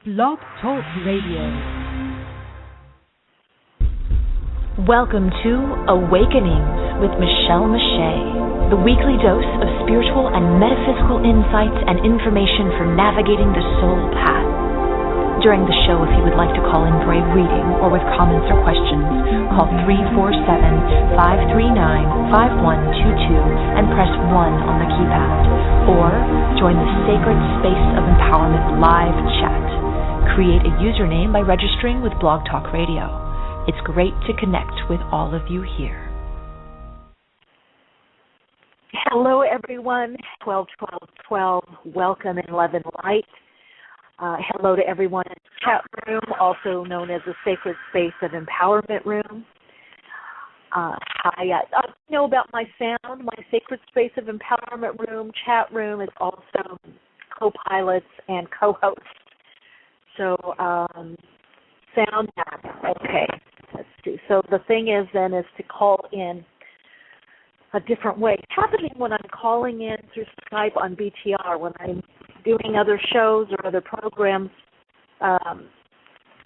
Blog Talk Radio. Welcome to Awakenings with Michele Meiche, the weekly dose of spiritual and metaphysical insights and information for navigating the soul path. During the show, if you would like to call in for a reading or with comments or questions, call 347-539-5122 and press 1 on the keypad, or join the Sacred Space of Empowerment live chat. Create a username by registering with Blog Talk Radio. It's great to connect with all of you here. Hello, everyone. 12-12-12. Welcome in Love and Light. Hello to everyone in the chat room, also known as the Sacred Space of Empowerment Room. Hi. I know about my sound. My Sacred Space of Empowerment Room chat room is also co-pilots and co-hosts. So, sound app. Okay, let's see. So the thing is then is to call in a different way. It's happening when I'm calling in through Skype on BTR, when I'm doing other shows or other programs,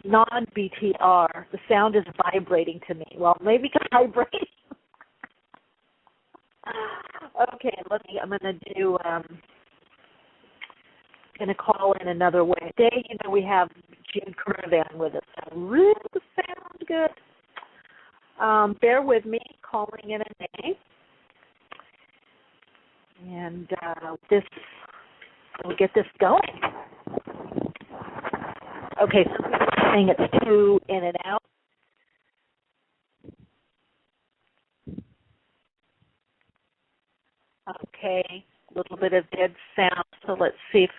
non-BTR, the sound is vibrating to me. Well, maybe because I vibrate. Okay, I'm going to call in another way. Today, we have Jude Currivan with us. So really sound good. Bear with me, calling in a name. And we'll get this going. Okay, so we're saying it's 2 in and out. Okay, a little bit of dead sound, so let's see if...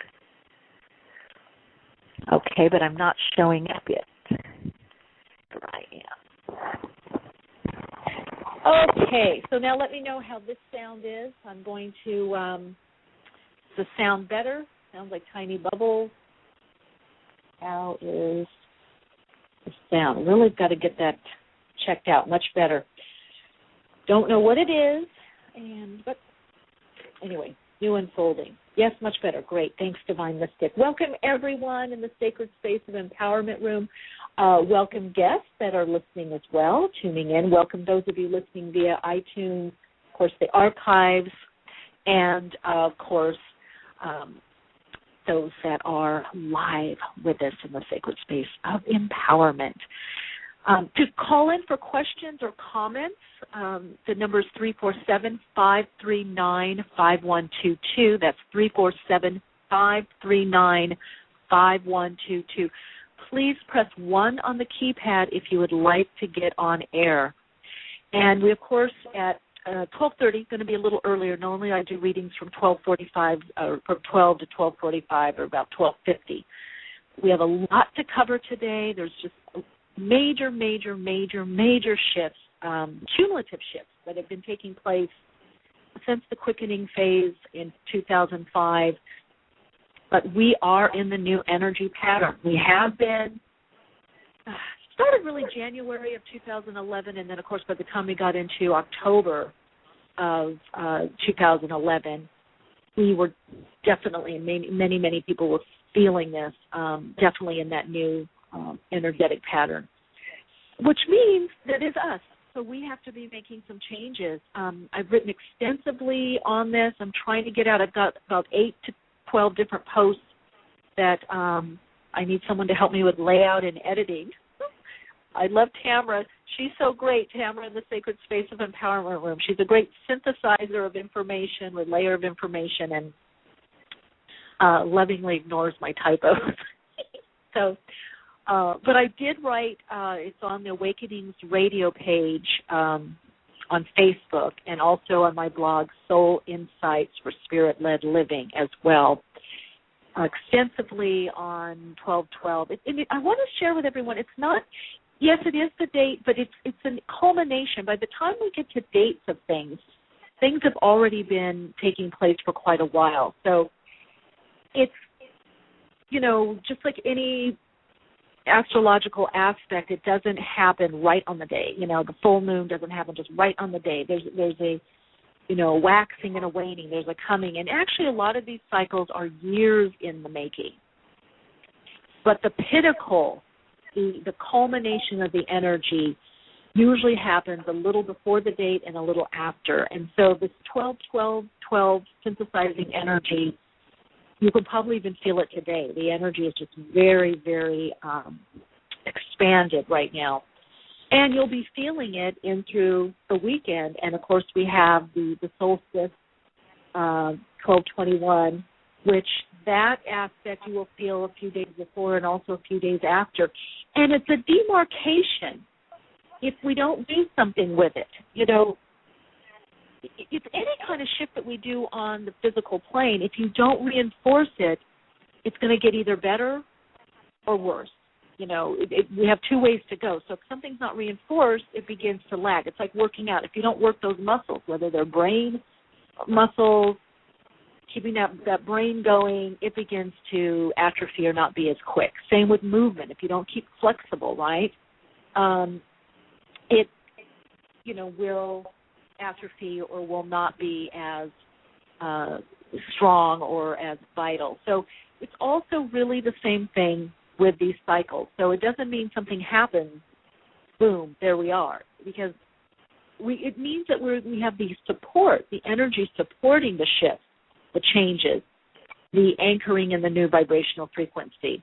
Okay, but I'm not showing up yet. Here I am. Okay, so now let me know how this sound is. I'm going to... does the sound better? Sounds like tiny bubbles. How is the sound? Really got to get that checked out. Much better. Don't know what it is, but anyway, new unfolding. Yes, much better. Great. Thanks, Divine Mystic. Welcome, everyone, in the Sacred Space of Empowerment Room. Welcome guests that are listening as well, tuning in. Welcome those of you listening via iTunes, of course, the archives, and, of course, those that are live with us in the Sacred Space of Empowerment. To call in for questions or comments, the number is 347-539-5122. That's 347-539-5122. Please press 1 on the keypad if you would like to get on air. And we, of course, at 12:30, going to be a little earlier. Normally I do readings from 12:45, from 12 to 12:45, or about 12:50. We have a lot to cover today. There's just major shifts, cumulative shifts that have been taking place since the quickening phase in 2005. But we are in the new energy pattern. We have been, started really January of 2011, and then, of course, by the time we got into October of 2011, we were definitely, many people were feeling this, definitely in that new energetic pattern, which means that is us. So we have to be making some changes. I've written extensively on this. I'm trying to get out. I've got about 8 to 12 different posts that I need someone to help me with layout and editing. I love Tamara. She's so great, Tamara in the Sacred Space of Empowerment Room. She's a great synthesizer of information with layer of information and lovingly ignores my typos. So, but I did write, it's on the Awakenings radio page on Facebook and also on my blog, Soul Insights for Spirit-Led Living as well, extensively on 12/12. I want to share with everyone, it's not, yes, it is the date, but it's a culmination. By the time we get to dates of things have already been taking place for quite a while. So it's, just like any astrological aspect, it doesn't happen right on the day. The full moon doesn't happen just right on the day. There's a waxing and a waning. There's a coming. And actually a lot of these cycles are years in the making. But the pinnacle, the culmination of the energy usually happens a little before the date and a little after. And so this 12-12-12 synthesizing energy, you can probably even feel it today. The energy is just very, very expanded right now. And you'll be feeling it in through the weekend. And, of course, we have the solstice, 12/21, which that aspect you will feel a few days before and also a few days after. And it's a demarcation if we don't do something with it. You know, it's any kind of shift that we do on the physical plane. If you don't reinforce it, it's going to get either better or worse. You know, we have two ways to go. So if something's not reinforced, it begins to lag. It's like working out. If you don't work those muscles, whether they're brain muscles, keeping that brain going, it begins to atrophy or not be as quick. Same with movement. If you don't keep flexible, right, it, you know, will atrophy or will not be as strong or as vital. So it's also really the same thing with these cycles. So it doesn't mean something happens, boom, there we are, because it means that we have the support, the energy supporting the shift, the changes, the anchoring in the new vibrational frequency.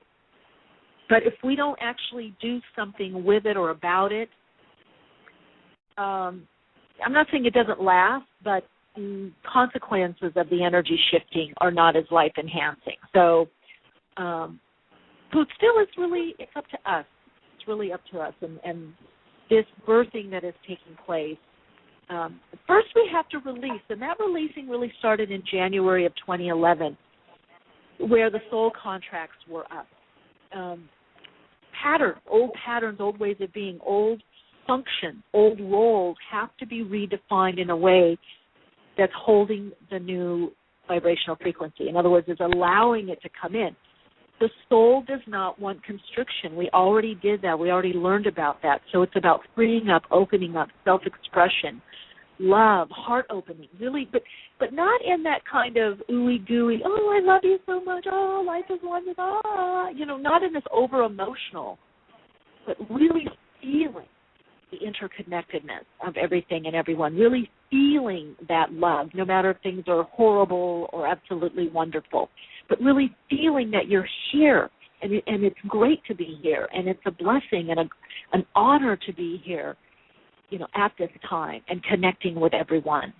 But if we don't actually do something with it or about it, I'm not saying it doesn't last, but the consequences of the energy shifting are not as life-enhancing. So still, it's up to us. It's really up to us. And this birthing that is taking place, first we have to release, and that releasing really started in January of 2011, where the soul contracts were up. Patterns, old ways of being, old functions, old roles have to be redefined in a way that's holding the new vibrational frequency. In other words, is allowing it to come in. The soul does not want constriction. We already did that. We already learned about that. So it's about freeing up, opening up, self-expression, love, heart opening, really, but not in that kind of ooey gooey, oh, I love you so much, oh, life is wonderful, not in this over-emotional, but really feeling the interconnectedness of everything and everyone, really feeling that love, no matter if things are horrible or absolutely wonderful, but really feeling that you're here, and it's great to be here, and it's a blessing and an honor to be here, at this time, and connecting with everyone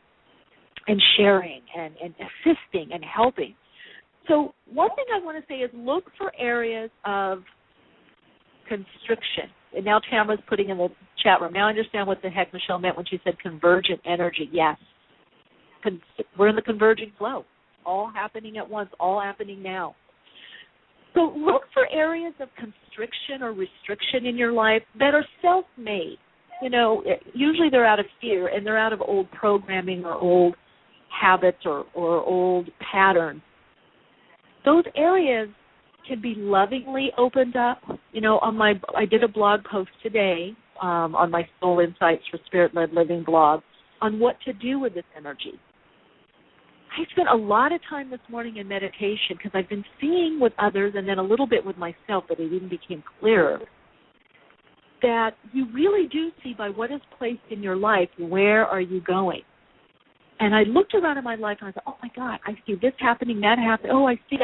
and sharing and assisting and helping. So one thing I want to say is look for areas of constriction. And now Tamara's putting in the chat room. Now I understand what the heck Michele meant when she said convergent energy. Yes. We're in the converging flow. All happening at once, all happening now. So look for areas of constriction or restriction in your life that are self-made. Usually they're out of fear, and they're out of old programming or old habits or old patterns. Those areas can be lovingly opened up. I did a blog post today on my Soul Insights for Spirit-Led Living blog on what to do with this energy. I spent a lot of time this morning in meditation because I've been seeing with others and then a little bit with myself, but it even became clearer, that you really do see by what is placed in your life, where are you going? And I looked around in my life and I thought, oh my God, I see this happening, that happening. Oh, I see.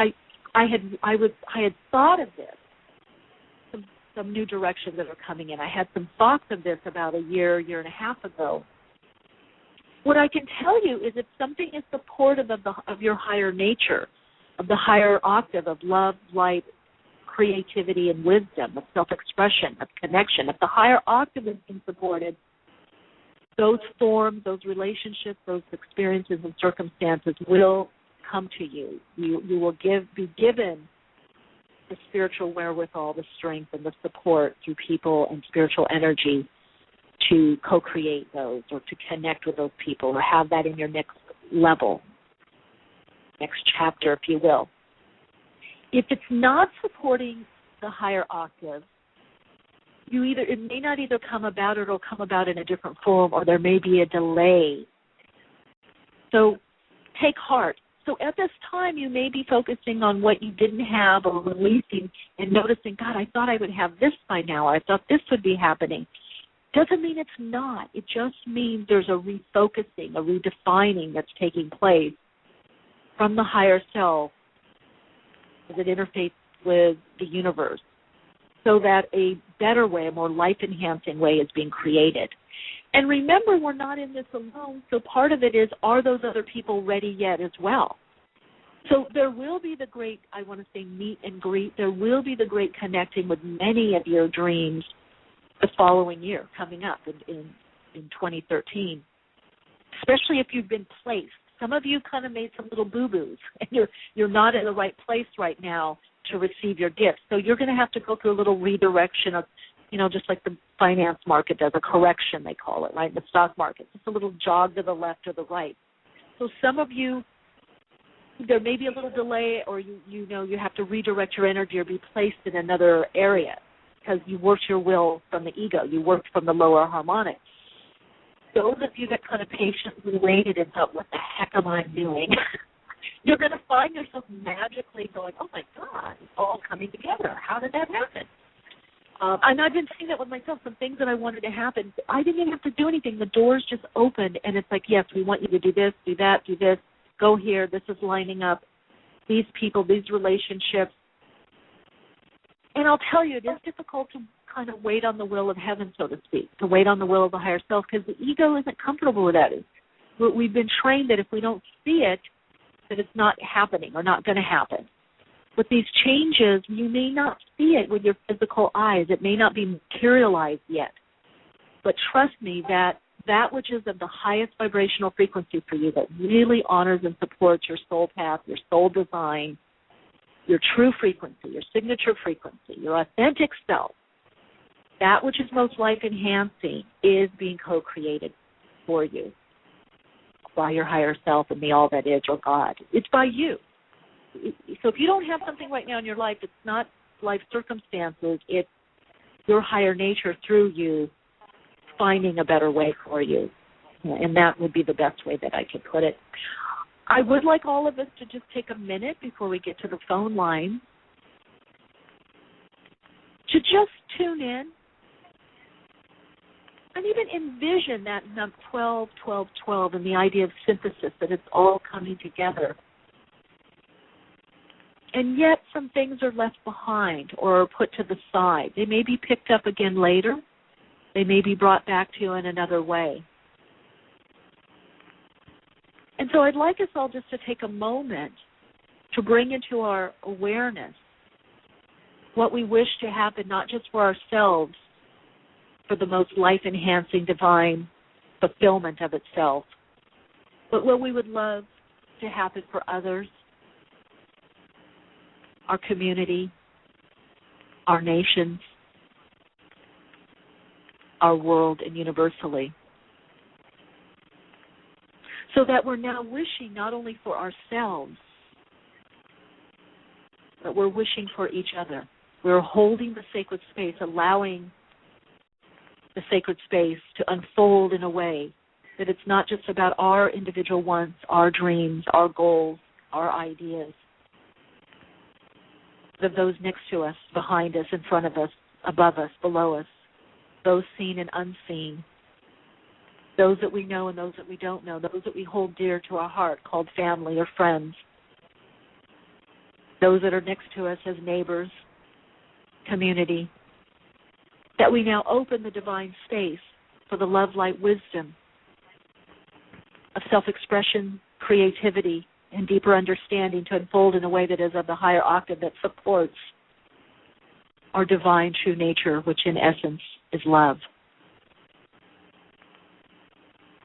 I had thought of this, some new directions that are coming in. I had some thoughts of this about a year and a half ago. What I can tell you is if something is supportive of your higher nature, of the higher octave of love, light, creativity, and wisdom, of self-expression, of connection, if the higher octave is being supported, those forms, those relationships, those experiences and circumstances will come to you. You will be given the spiritual wherewithal, the strength, and the support through people and spiritual energy to co-create those or to connect with those people or have that in your next level, next chapter, if you will. If it's not supporting the higher octave, it may not either come about or it'll come about in a different form, or there may be a delay. So take heart. So at this time, you may be focusing on what you didn't have or releasing and noticing, God, I thought I would have this by now. I thought this would be happening. Doesn't mean it's not. It just means there's a refocusing, a redefining that's taking place from the higher self as it interfaces with the universe, so that a better way, a more life-enhancing way is being created. And remember, we're not in this alone, so part of it is, are those other people ready yet as well? So there will be the great, I want to say, meet and greet. There will be the great connecting with many of your dreams the following year coming up in 2013, especially if you've been placed. Some of you kind of made some little boo-boos, and you're not in the right place right now to receive your gifts. So you're going to have to go through a little redirection of, just like the finance market does, a correction they call it, right? The stock market, just a little jog to the left or the right. So some of you, there may be a little delay, or you have to redirect your energy or be placed in another area because you worked your will from the ego. You worked from the lower harmonic. Those of you that kind of patiently waited and thought, what the heck am I doing? You're going to find yourself magically going, oh, my God, it's all coming together. How did that happen? And I've been seeing that with myself, some things that I wanted to happen. I didn't even have to do anything. The doors just opened, and it's like, yes, we want you to do this, do that, do this, go here, this is lining up, these people, these relationships. And I'll tell you, it is difficult to kind of wait on the will of heaven, so to speak, to wait on the will of the higher self, because the ego isn't comfortable with that. We've been trained that if we don't see it, that it's not happening or not going to happen. With these changes, you may not see it with your physical eyes. It may not be materialized yet. But trust me that which is of the highest vibrational frequency for you, that really honors and supports your soul path, your soul design, your true frequency, your signature frequency, your authentic self, that which is most life-enhancing is being co-created for you by your higher self and the all that is, or God. It's by you. So if you don't have something right now in your life, it's not life circumstances, it's your higher nature through you finding a better way for you. And that would be the best way that I could put it. I would like all of us to just take a minute before we get to the phone line to just tune in and even envision that number 12, 12, 12 and the idea of synthesis, that it's all coming together. And yet some things are left behind or put to the side. They may be picked up again later. They may be brought back to you in another way. And so I'd like us all just to take a moment to bring into our awareness what we wish to happen, not just for ourselves, for the most life-enhancing divine fulfillment of itself, but what we would love to happen for others, our community, our nations, our world, and universally. So that we're now wishing not only for ourselves, but we're wishing for each other. We're holding the sacred space, allowing the sacred space to unfold in a way that it's not just about our individual wants, our dreams, our goals, our ideas, but of those next to us, behind us, in front of us, above us, below us, those seen and unseen, those that we know and those that we don't know, those that we hold dear to our heart, called family or friends, those that are next to us as neighbors, community, that we now open the divine space for the love, light, wisdom of self-expression, creativity, and deeper understanding to unfold in a way that is of the higher octave that supports our divine true nature, which in essence is love.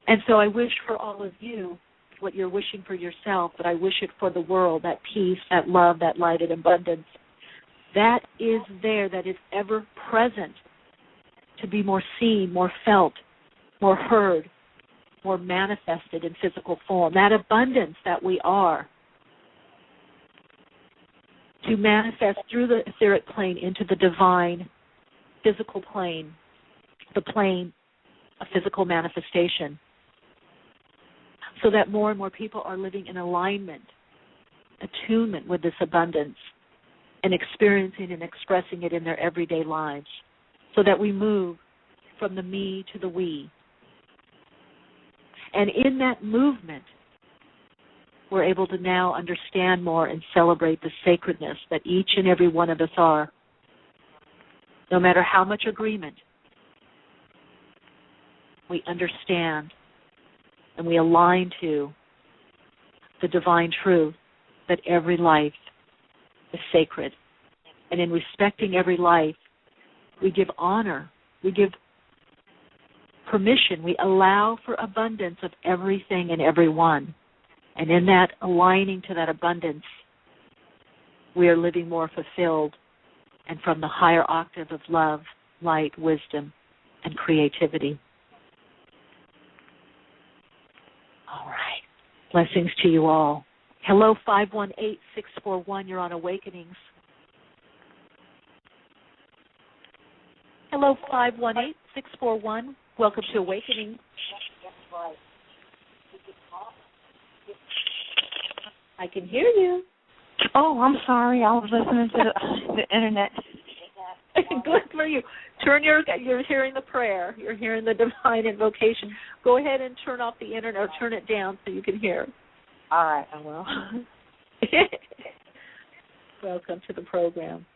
And so I wish for all of you what you're wishing for yourself, but I wish it for the world, that peace, that love, that light and abundance that is there, that is ever present, to be more seen, more felt, more heard, more manifested in physical form. That abundance that we are, to manifest through the etheric plane into the divine physical plane, the plane of physical manifestation, so that more and more people are living in alignment attunement with this abundance and experiencing and expressing it in their everyday lives, so that we move from the me to the we. And in that movement, we're able to now understand more and celebrate the sacredness that each and every one of us are. No matter how much agreement, we understand and we align to the divine truth that every life is sacred. And in respecting every life, we give honor, we give permission, we allow for abundance of everything and everyone. And in that aligning to that abundance, we are living more fulfilled and from the higher octave of love, light, wisdom, and creativity. All right. Blessings to you all. Hello, 518-641. You're on Awakenings. Hello, 518-641. Welcome to Awakening. I can hear you. Oh, I'm sorry. I was listening to the internet. Good for you. You're hearing the prayer. You're hearing the divine invocation. Go ahead and turn off the internet or turn it down so you can hear. All right, I will. Welcome to the program.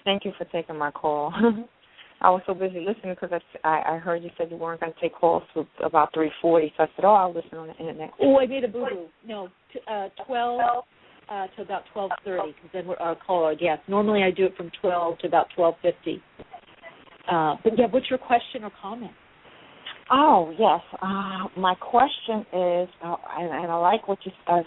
Thank you for taking my call. I was so busy listening because I heard you said you weren't going to take calls to about 3:40, so I said, I'll listen on the internet. Oh, I made a boo-boo. No, 12 to about 12:30, because then our call, yes. Normally I do it from 12 to about 12:50. But, yeah, what's your question or comment? Oh, yes. My question is, and I like what you said,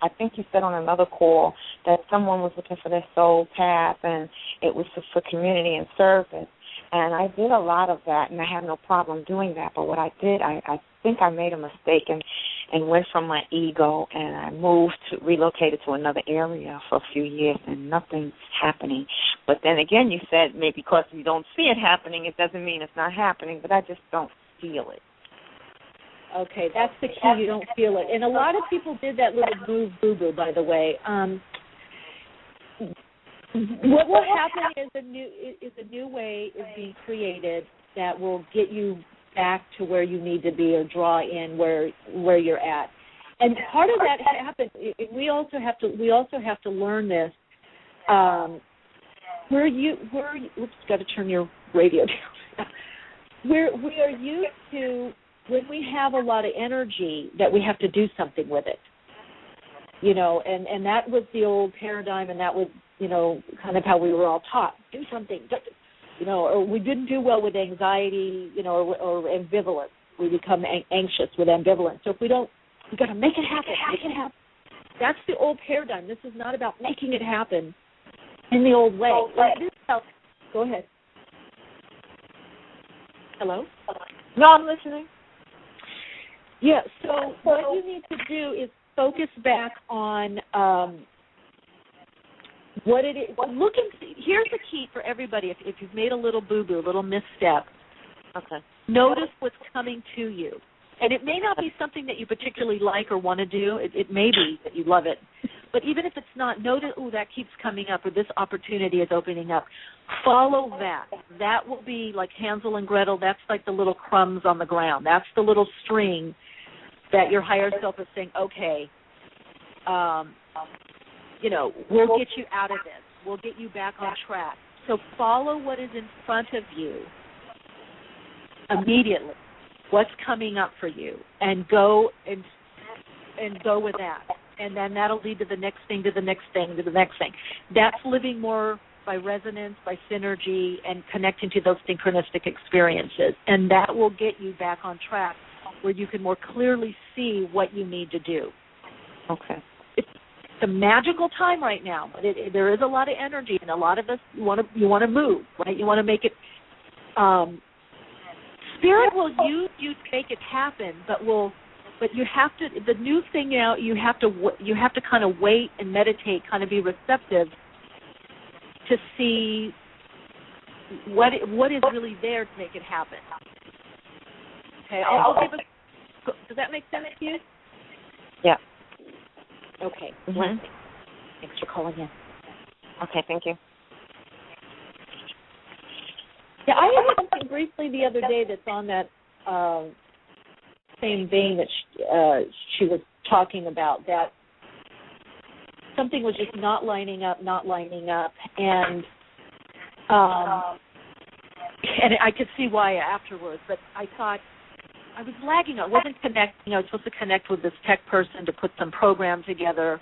I think you said on another call that someone was looking for their soul path and it was for community and service. And I did a lot of that, and I had no problem doing that. But what I did, I think I made a mistake and went from my ego, and I relocated to another area for a few years, and nothing's happening. But then again, you said maybe because you don't see it happening, it doesn't mean it's not happening, but I just don't feel it. Okay, that's the key. You don't feel it. And a lot of people did that little move boo-boo, by the way. What will happen is a new way is being created that will get you back to where you need to be or draw in where you're at. And part of that happens. We also have to learn this. Oops, got to turn your radio down. We are used to, when we have a lot of energy, that we have to do something with it. You know, and that was the old paradigm, and that was, you know, kind of how we were all taught. Do something, you know, or we didn't do well with anxiety, you know, or ambivalence. We become anxious with ambivalence. So if we don't, we've got to make it happen, make it happen. That's the old paradigm. This is not about making it happen in the old way. Go ahead. Hello? No, I'm listening. Yeah, so what you need to do is focus back on what it is. Here's the key for everybody. If you've made a little boo-boo, a little misstep, okay, notice what's coming to you. And it may not be something that you particularly like or want to do. It may be that you love it. But even if it's not, notice, that keeps coming up, or this opportunity is opening up. Follow that. That will be like Hansel and Gretel. That's like the little crumbs on the ground. That's the little string that your higher self is saying, okay, you know, we'll get you out of this. We'll get you back on track. So follow what is in front of you immediately. What's coming up for you, and go and go with that. And then that'll lead to the next thing, to the next thing, to the next thing. That's living more by resonance, by synergy, and connecting to those synchronistic experiences. And that will get you back on track where you can more clearly see what you need to do. Okay. It's a magical time right now, but there is a lot of energy, and a lot of us, you want to move, right? You want to make it. Spirit will use you to make it happen, but you have to. The new thing now, you have to kind of wait and meditate, kind of be receptive to see what is really there to make it happen. Okay, I'll give does that make sense to you? Yeah. Okay. Mm-hmm. Thanks for calling in. Okay, thank you. Yeah, I had something briefly the other day that's on that same vein that she was talking about, that something was just not lining up, and I could see why afterwards, but I thought I was lagging. I wasn't connecting. I was supposed to connect with this tech person to put some program together.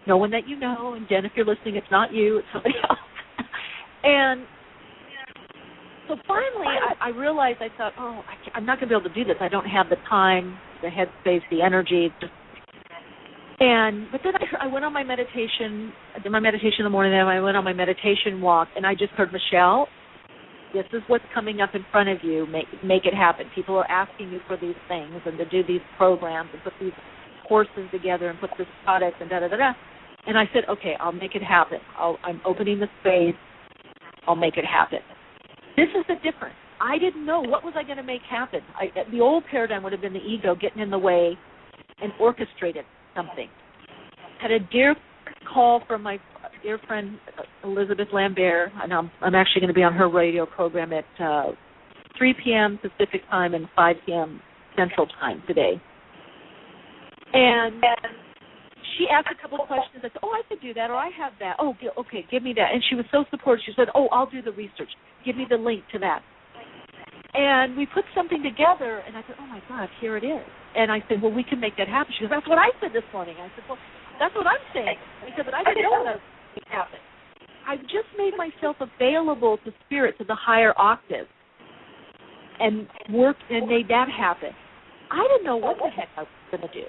No one that you know, and Jen, if you're listening, it's not you, it's somebody else. And so finally, I realized, I thought, I'm not going to be able to do this. I don't have the time, the headspace, the energy. But then I went on my meditation. I did my meditation in the morning, and I went on my meditation walk, and I just heard, Michele, this is what's coming up in front of you. Make it happen. People are asking you for these things and to do these programs and put these courses together and put this product and da-da-da-da. And I said, okay, I'll make it happen. I'm opening the space. I'll make it happen. This is the difference. I didn't know what was I going to make happen. The old paradigm would have been the ego getting in the way and orchestrated something. Had a dear call from my dear friend Elizabeth Lambert, and I'm actually going to be on her radio program at 3 p.m. Pacific time and 5 p.m. Central time today. And she asked a couple of questions. I said, I could do that, or I have that. Oh, okay, give me that. And she was so supportive. She said, I'll do the research. Give me the link to that. And we put something together, and I said, oh, my God, here it is. And I said, well, we can make that happen. She goes, that's what I said this morning. I said, well, that's what I'm saying. I said, but I didn't know that would happen. I've just made myself available to spirit, to the higher octave, and worked and made that happen. I didn't know what the heck I was going to do.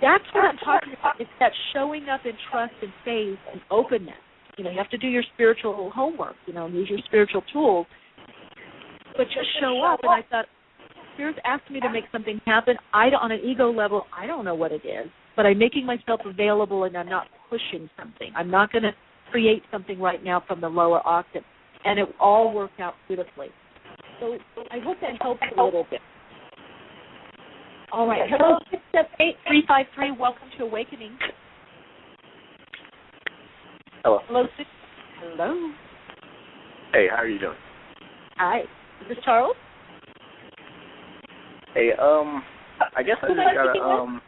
That's what I'm talking about. It's that showing up in trust and faith and openness. You have to do your spiritual homework, use your spiritual tools. But just show up. And I thought, Spirit's asked me to make something happen. On an ego level, I don't know what it is. But I'm making myself available, and I'm not pushing something. I'm not going to create something right now from the lower octave. And it all worked out beautifully. So I hope that helps a little bit. All right. Hello, 678-353. Welcome to Awakening. Hello. Hello. Hey, how are you doing? Hi. Is this Charles? Hey, I guess I just got a,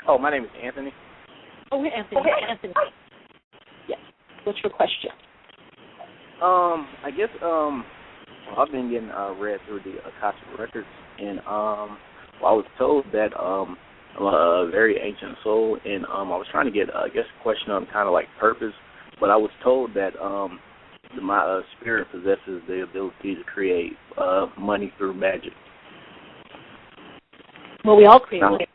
oh, my name is Anthony. Oh, Anthony. Anthony. Yes. What's your question? I guess, I've been getting read through the Akashic Records, and, I was told that, I'm a very ancient soul, and, I was trying to get, I guess, a question on kind of like purpose, but I was told that, my spirit possesses the ability to create money through magic. Well, we all create money.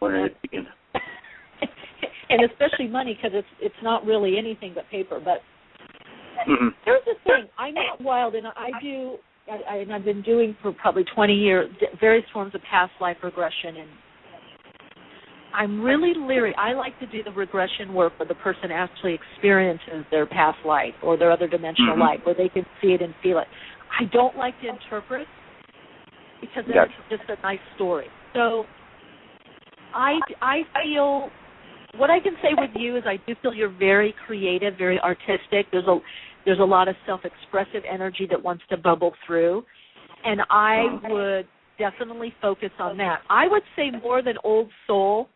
And especially money, because it's not really anything but paper. But here's the thing. I'm not wild, and I've been doing for probably 20 years various forms of past life regression, and I'm really leery. I like to do the regression work where the person actually experiences their past life or their other dimensional life, where they can see it and feel it. I don't like to interpret, because it's just a nice story. So I feel, what I can say with you is I do feel you're very creative, very artistic. There's a lot of self-expressive energy that wants to bubble through, and I would definitely focus on that. I would say more than old soul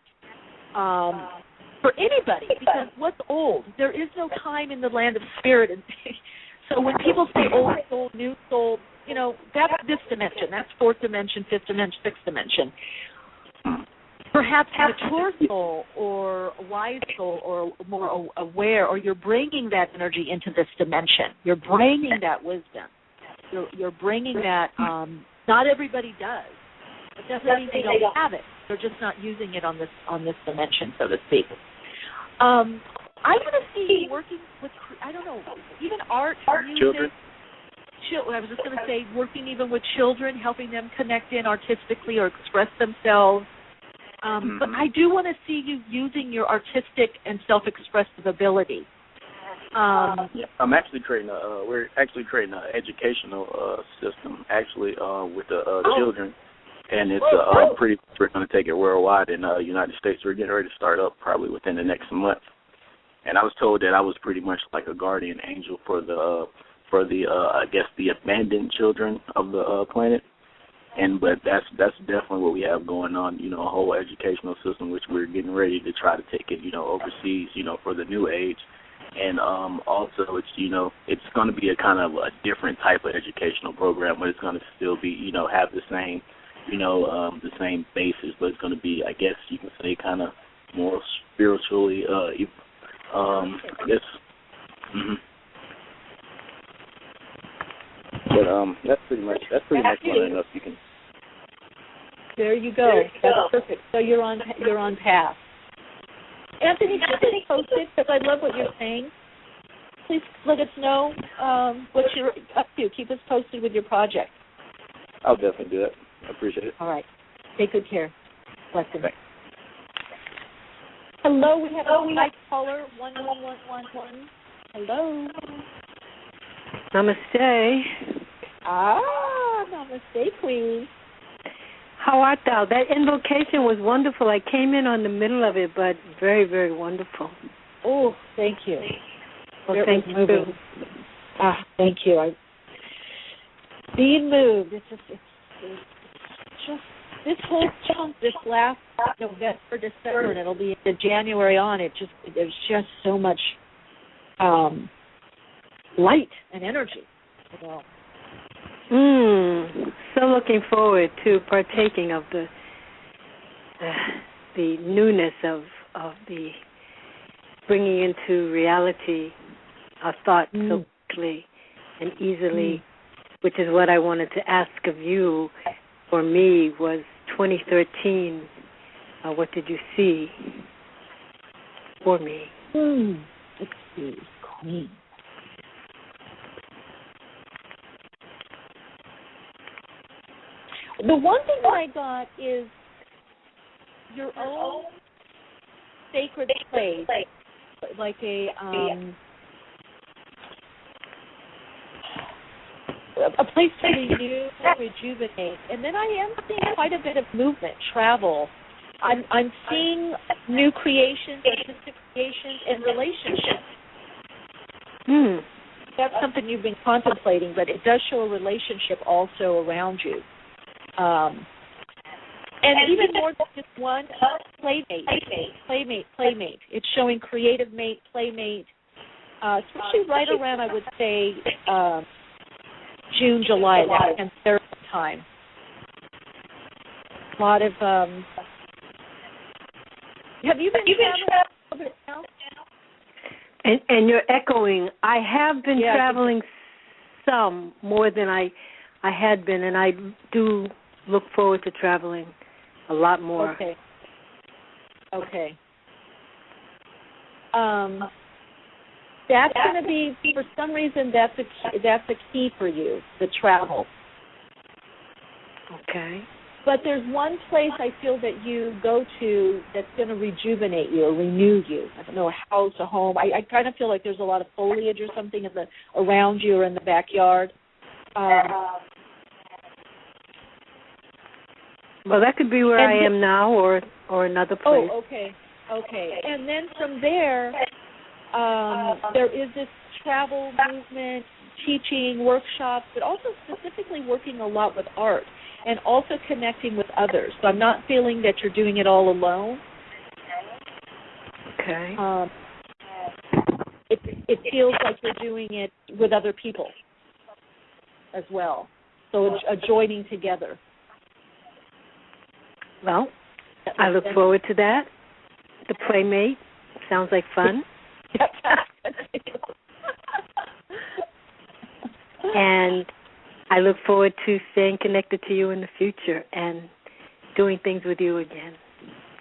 for anybody, because what's old? There is no time in the land of spirit. And so when people say old soul, new soul, that's this dimension. That's fourth dimension, fifth dimension, sixth dimension. Perhaps a mature soul or a wise soul or more aware, or you're bringing that energy into this dimension. You're bringing that wisdom. You're bringing that. Not everybody does. It doesn't mean they don't have it. They're just not using it on this dimension, so to speak. I want to see you working with, I don't know, even art, music. Children. I was just going to say working even with children, helping them connect in artistically or express themselves. But I do want to see you using your artistic and self-expressive ability. I'm actually creating we're actually creating an educational system, actually, with the children, and it's pretty we're going to take it worldwide. In the United States, we're getting ready to start up probably within the next month. And I was told that I was pretty much like a guardian angel for the I guess the abandoned children of the planet. But that's definitely what we have going on, you know, a whole educational system which we're getting ready to try to take it, you know, overseas, you know, for the new age. And also it's, you know, it's going to be a kind of a different type of educational program, but it's going to still be, you know, have the same, you know, the same basis, but it's going to be, I guess you can say, kind of more spiritually, I guess. Mm-hmm. But that's pretty much one enough you can. There you go. That's perfect. So you're on path. Anthony, keep us posted because I love what you're saying. Please let us know what you're up to. Keep us posted with your project. I'll definitely do that. I appreciate it. All right. Take good care. Blessings. Thanks. Hello, we have a Mike caller 11111. Hello. Namaste. Namaste, Queen. How art thou? That invocation was wonderful. I came in on the middle of it, but very, very wonderful. Oh, thank you. Well, thank you. Thank you. Being moved. It's just this whole chunk, this last November, December, and it'll be into January on. There's just so much light and energy. You know. So looking forward to partaking of the newness of the bringing into reality a thought so quickly and easily, which is what I wanted to ask of you. For me, was 2013. What did you see for me? Let's see, Queen. The one thing that I got is your own sacred place, like a place to renew, rejuvenate. And then I am seeing quite a bit of movement, travel. I'm seeing new creations, artistic creations, and relationships. That's something you've been contemplating, but it does show a relationship also around you. And even more than just one, playmate. It's showing creative mate, playmate, especially right around, I would say, June, July, that Cancer time. A lot of, have you been traveling now? And you're echoing. I have been traveling some more than I had been, and I do look forward to traveling a lot more. Okay. That's going to be, for some reason, that's a key for you, the travel. Okay. But there's one place I feel that you go to that's going to rejuvenate you or renew you. I don't know, a house, a home. I kind of feel like there's a lot of foliage or something around you or in the backyard. Well, that could be where I am now or another place. Oh, okay. And then from there, there is this travel movement, teaching, workshops, but also specifically working a lot with art and also connecting with others. So I'm not feeling that you're doing it all alone. Okay. It feels like you're doing it with other people as well. So a joining together. Well, I look forward to that. The playmate sounds like fun. And I look forward to staying connected to you in the future and doing things with you again.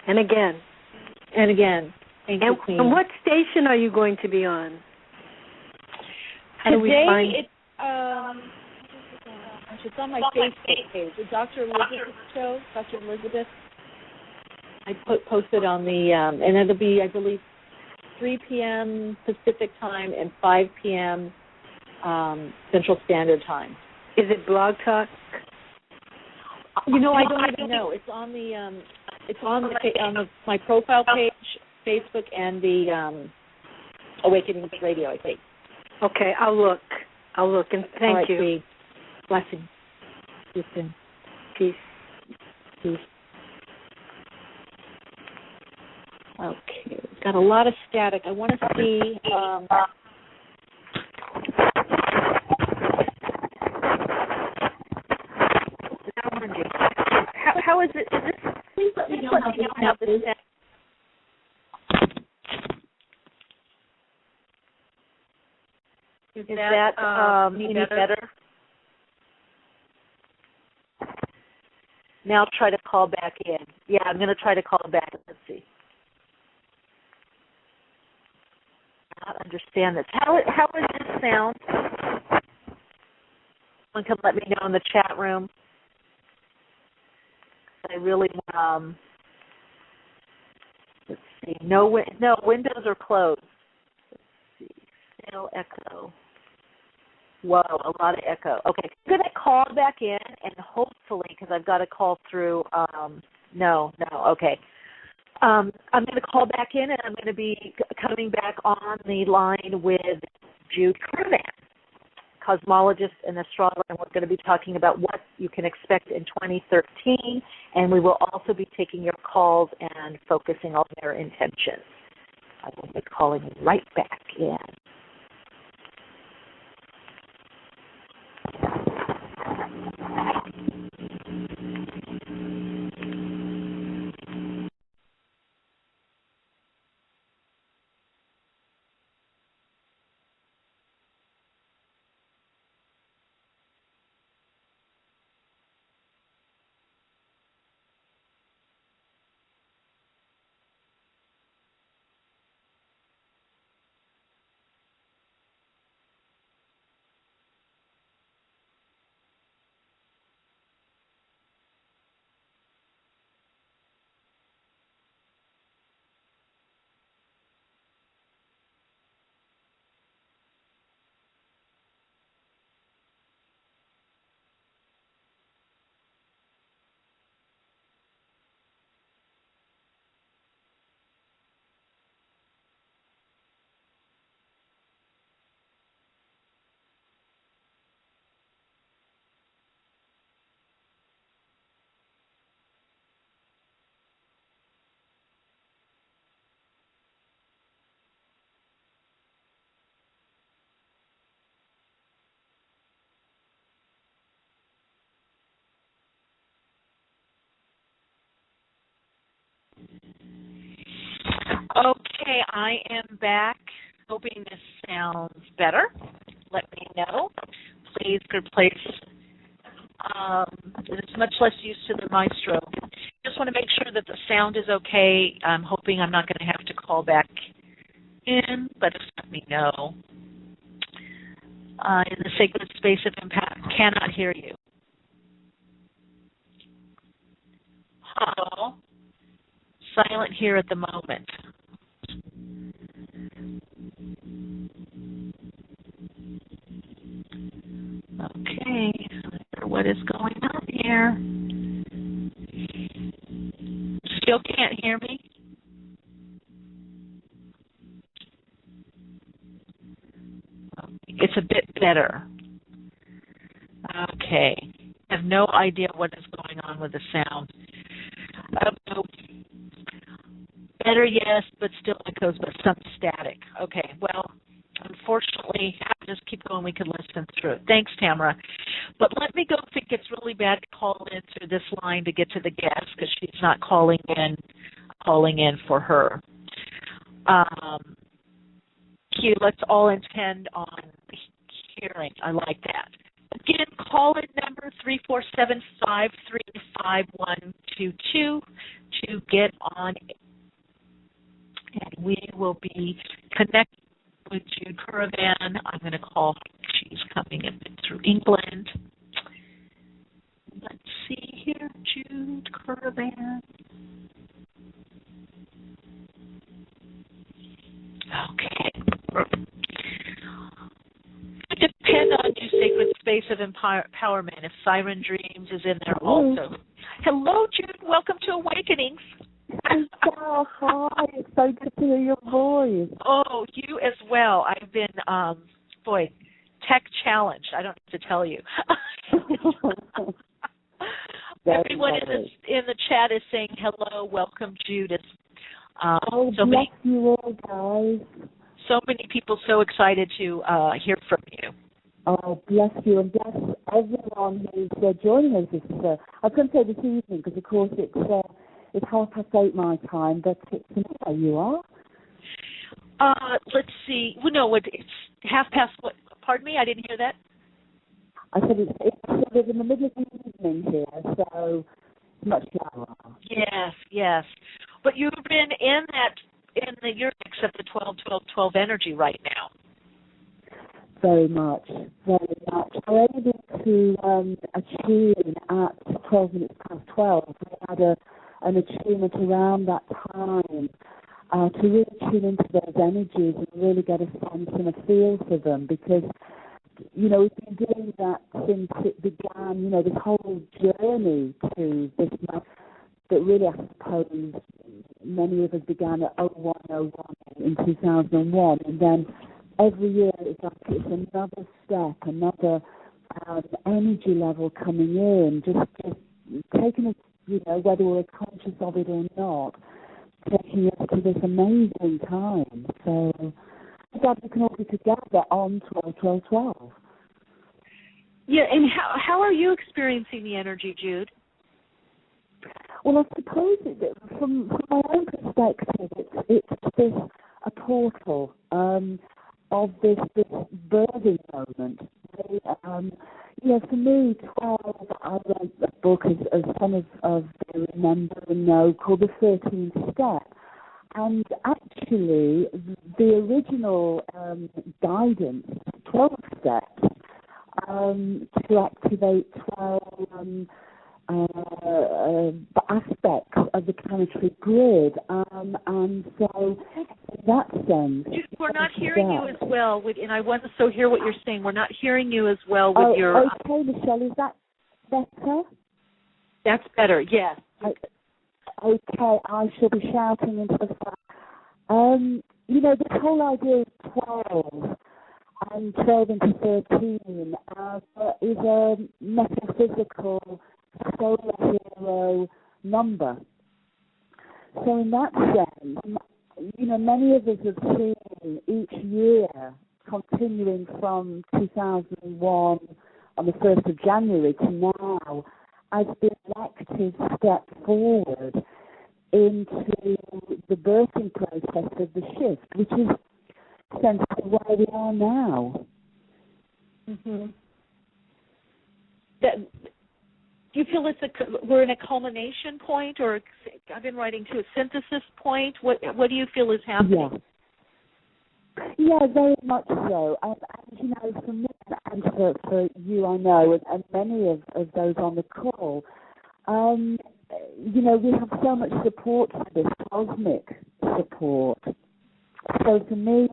And again. Thank you, Queen. And what station are you going to be on? How do we find it? It's on my Facebook page. The Dr. Elizabeth show, Dr. Elizabeth. I posted on the, and it'll be, I believe, 3 p.m. Pacific time and 5 p.m. Central Standard Time. Is it Blog Talk? You know, I don't even know. It's on my profile page, Facebook, and the Awakenings Radio, I think. Okay, I'll look, and thank you. Sweet. Blessings. See you soon. Peace. Peace. Okay, we've got a lot of static. I want to see. How is it? Please let me know how this is. Is that any better? Now try to call back in. Yeah, I'm going to try to call back. Let's see. I don't understand this. How is this sound? Someone can let me know in the chat room. I really let's see. No, windows are closed. Let's see. Still echo. Whoa, a lot of echo. Okay, I'm going to call back in, and hopefully, because I've got to call through, okay. I'm going to call back in, and I'm going to be coming back on the line with Jude Currivan, cosmologist and astrologer, and we're going to be talking about what you can expect in 2013, and we will also be taking your calls and focusing on their intentions. I will be calling right back in. Okay, I am back. Hoping this sounds better. Let me know. Please, good place. It's much less used to the Maestro. Just want to make sure that the sound is okay. I'm hoping I'm not going to have to call back in, but just let me know. In the sacred space of impact, cannot hear you. Hello. Silent here at the moment. Okay, what is going on here? Still can't hear me? It's a bit better. Okay, I have no idea what is going on with the sound. Better, yes, but still echoes, but some static. Okay, well, unfortunately, I'll just keep going. We can listen through it. Thanks, Tamara. But let me go. I think it's really bad to call in through this line to get to the guest because she's not calling in for her. Q, let's all intend on hearing. I like that. Again, call-in number 347-535-5122 to get on, and we will be connected with Jude Currivan. I'm going to call. She's coming in through England. Let's see here, Jude Currivan. Okay. Depend on your sacred space of empowerment. If Siren Dreams is in there also. Hello, Jude. Welcome to Awakenings. Michelle, hi. It's so good to hear your voice. Oh, you as well. I've been, tech challenged. I don't have to tell you. Everyone in the chat is saying hello, welcome, Jude. Bless you all, guys. So many people so excited to hear from you. Oh, bless you, and bless everyone who's joining us I was going to say this evening, because, of course, it's 8:30 my time, but it's where you are. Let's see. Well, no, it's 1:30. What? Pardon me, I didn't hear that. I said it's sort of in the middle of the evening here, so it's much lower. Yes. But you've been in the Uranus of the 12-12-12 energy right now. Very much. I was able to attune at 12 minutes past 12. We had an attunement around that time to really tune into those energies and really get a sense and a feel for them, because, we've been doing that since it began, this whole journey to this month that really, I suppose, many of us began at 0101 in 2001, and then every year it's like it's another step, another energy level coming in, just taking us, whether we're conscious of it or not, taking us to this amazing time. So I'm glad we can all be together on 12-12-12. Yeah, and how are you experiencing the energy, Jude? Well, I suppose from my own perspective, it's this a portal of this birthing moment. For me, 12, I read a book, as some of you remember and know, called The 13th Step. And actually, the original guidance, 12 steps, to activate 12 aspects of the planetary grid. And so, in that sense... We're not hearing you as well, and I want to so hear what you're saying. We're not hearing you as well with your... Okay, Michelle, is that better? That's better, yes. Okay, I shall be shouting into the phone. This whole idea of 12 and 12 into 13 is a metaphysical solar hero number. So in that sense, many of us have seen each year, continuing from 2001 on the 1st of January to now, as the elective step forward into the birthing process of the shift, which is essentially where we are now. Mm-hmm. Do you feel we're in a culmination point, or I've been writing to a synthesis point? What do you feel is happening? Yeah, very much so. And for me and for you, I know, and many of those on the call, we have so much support for this, cosmic support. So for me,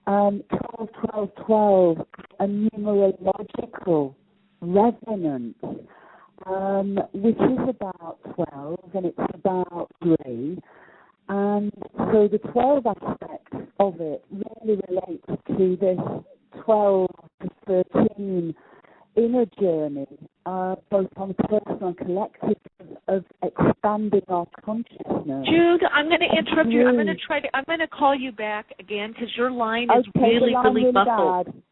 12-12-12, a numerological resonance, which is about 12, and it's about 3. And so the 12 aspect of it really relates to this 12 to 13 inner journey, both on personal and collective, of expanding our consciousness. Jude, I'm going to interrupt you. I'm going to call you back again, because your line is really muffled. Bad.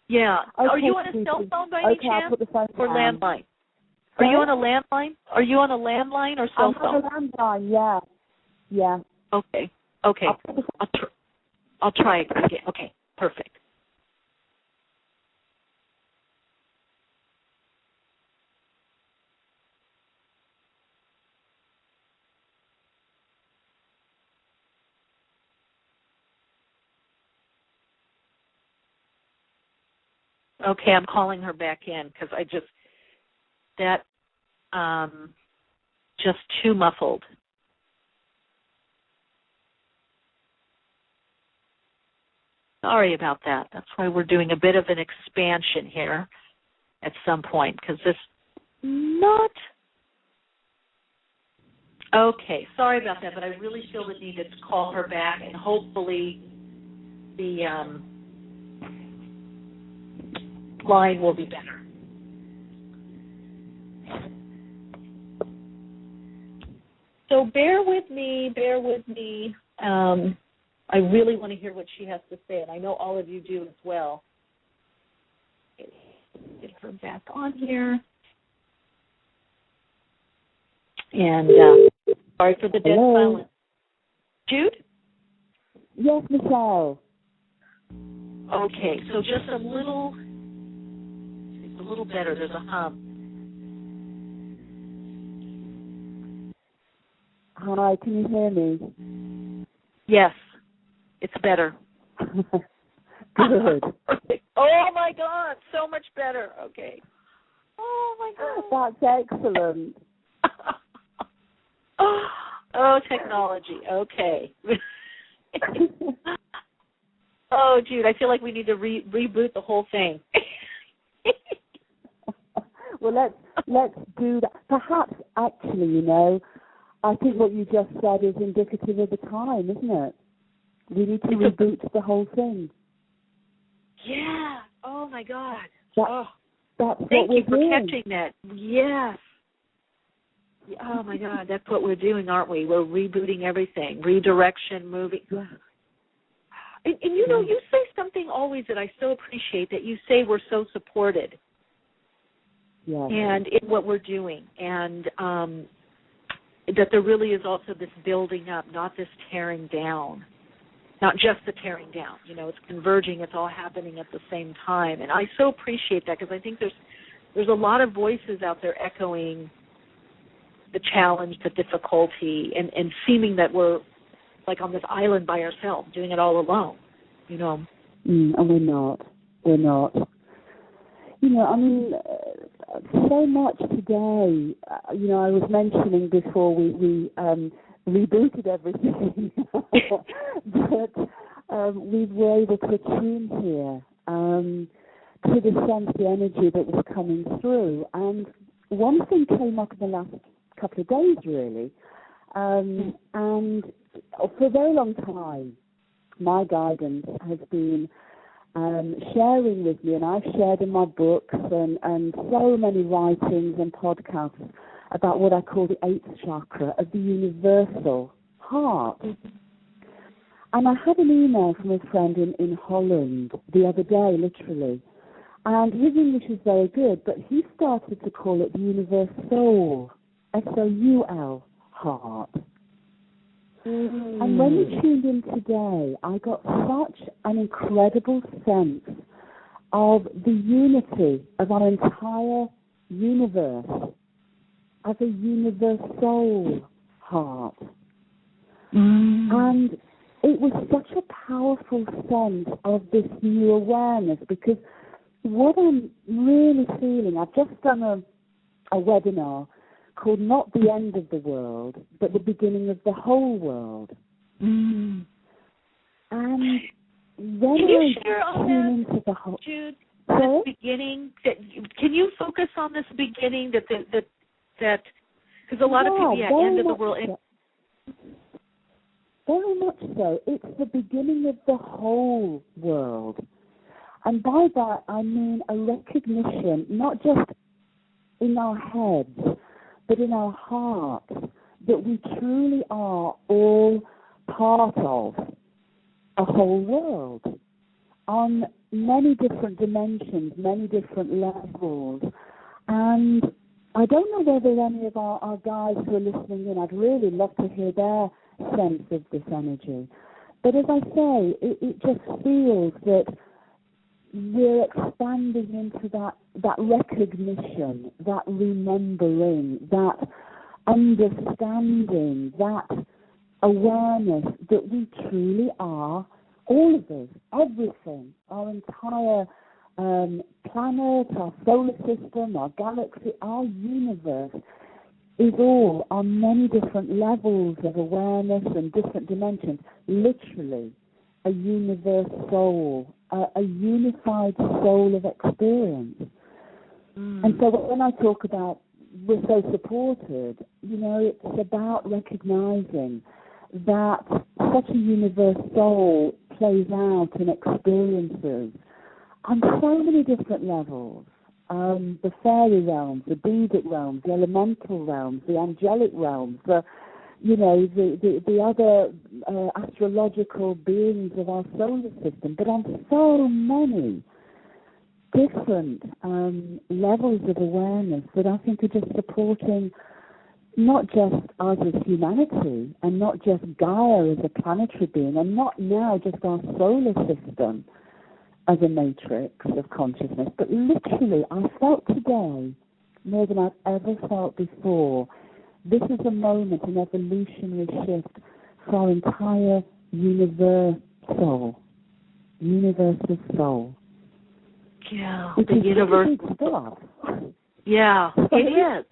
Yeah. Okay, are you on a cell phone by any chance? I'll put the phone or down. Landline? Are you on a landline? Are you on a landline or cell phone? I'm on a landline, yeah. Okay. I'll try it again. Okay, perfect. Okay, I'm calling her back in, because just too muffled. Sorry about that. That's why we're doing a bit of an expansion here at some point, because this not Okay, sorry about that, but I really feel the need to call her back, and hopefully the line will be better. So bear with me. I really want to hear what she has to say, and I know all of you do as well. Get her back on here. And sorry for the dead silence. Jude? Yes, Michelle. Okay, so just a little better. There's a hum. Hi, can you hear me? Yes, it's better. Good. Oh, my God, so much better. Okay. Oh, my God. That's excellent. Oh, technology. Okay. Oh, Jude, I feel like we need to reboot the whole thing. Well, let's do that. Perhaps, actually, I think what you just said is indicative of the time, isn't it? We need to reboot the whole thing. Yeah. Oh, my God. That's what Thank we're you for doing. catching that. Yes. Oh, my God, that's what we're doing, aren't we? We're rebooting everything, redirection, moving. Yeah. And you say something always that I so appreciate, that you say we're so supported. Yeah. And in what we're doing. And that there really is also this building up, not this tearing down. Not just the tearing down. It's converging. It's all happening at the same time. And I so appreciate that, because I think there's a lot of voices out there echoing the challenge, the difficulty, and seeming that we're like on this island by ourselves, doing it all alone, And we're not. We're not. So much today, I was mentioning before we rebooted everything, that we were able to attune here to the sense, the energy that was coming through. And one thing came up in the last couple of days, really, and for a very long time, my guidance has been sharing with me, and I've shared in my books and so many writings and podcasts about what I call the 8th chakra of the universal heart. And I had an email from a friend in Holland the other day, literally, and his English is very good, but he started to call it the universal, S-O-U-L, heart. And when we tuned in today, I got such an incredible sense of the unity of our entire universe as a universal heart. And it was such a powerful sense of this new awareness, because what I'm really feeling, I've just done a webinar called Not the End of the World, but the Beginning of the Whole World. And when can you share on tune into the whole, Jude, this beginning, can you focus on this beginning that because a lot of people, end of the world. Very much so. It's the beginning of the whole world. And by that, I mean a recognition, not just in our heads, but in our hearts, that we truly are all part of a whole world on many different dimensions, many different levels. And I don't know whether any of our guys who are listening in, I'd really love to hear their sense of this energy. But as I say, it just feels that we're expanding into that recognition, that remembering, that understanding, that awareness that we truly are, all of us, everything, our entire planet, our solar system, our galaxy, our universe is all on many different levels of awareness and different dimensions, literally a universe soul, a unified soul of experience. And so when I talk about we're so supported, it's about recognizing that such a universe soul plays out and experiences on so many different levels. The fairy realms, the Vedic realms, the elemental realms, the angelic realms, the other astrological beings of our solar system, but on so many different levels of awareness that I think are just supporting not just us as humanity and not just Gaia as a planetary being and not now just our solar system as a matrix of consciousness, but literally I felt today more than I've ever felt before. This is a moment, an evolutionary shift for our entire universal soul. Yeah, which the is universe. Really stuff. Yeah, it is.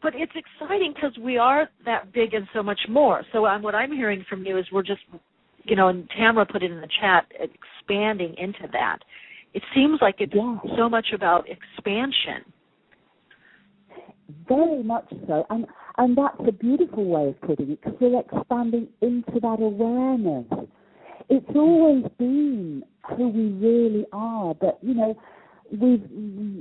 But it's exciting because we are that big and so much more. So what I'm hearing from you is we're just, and Tamara put it in the chat, expanding into that. It seems like it's so much about expansion. Very much so. And that's a beautiful way of putting it, because we're expanding into that awareness. It's always been who we really are, but, we've,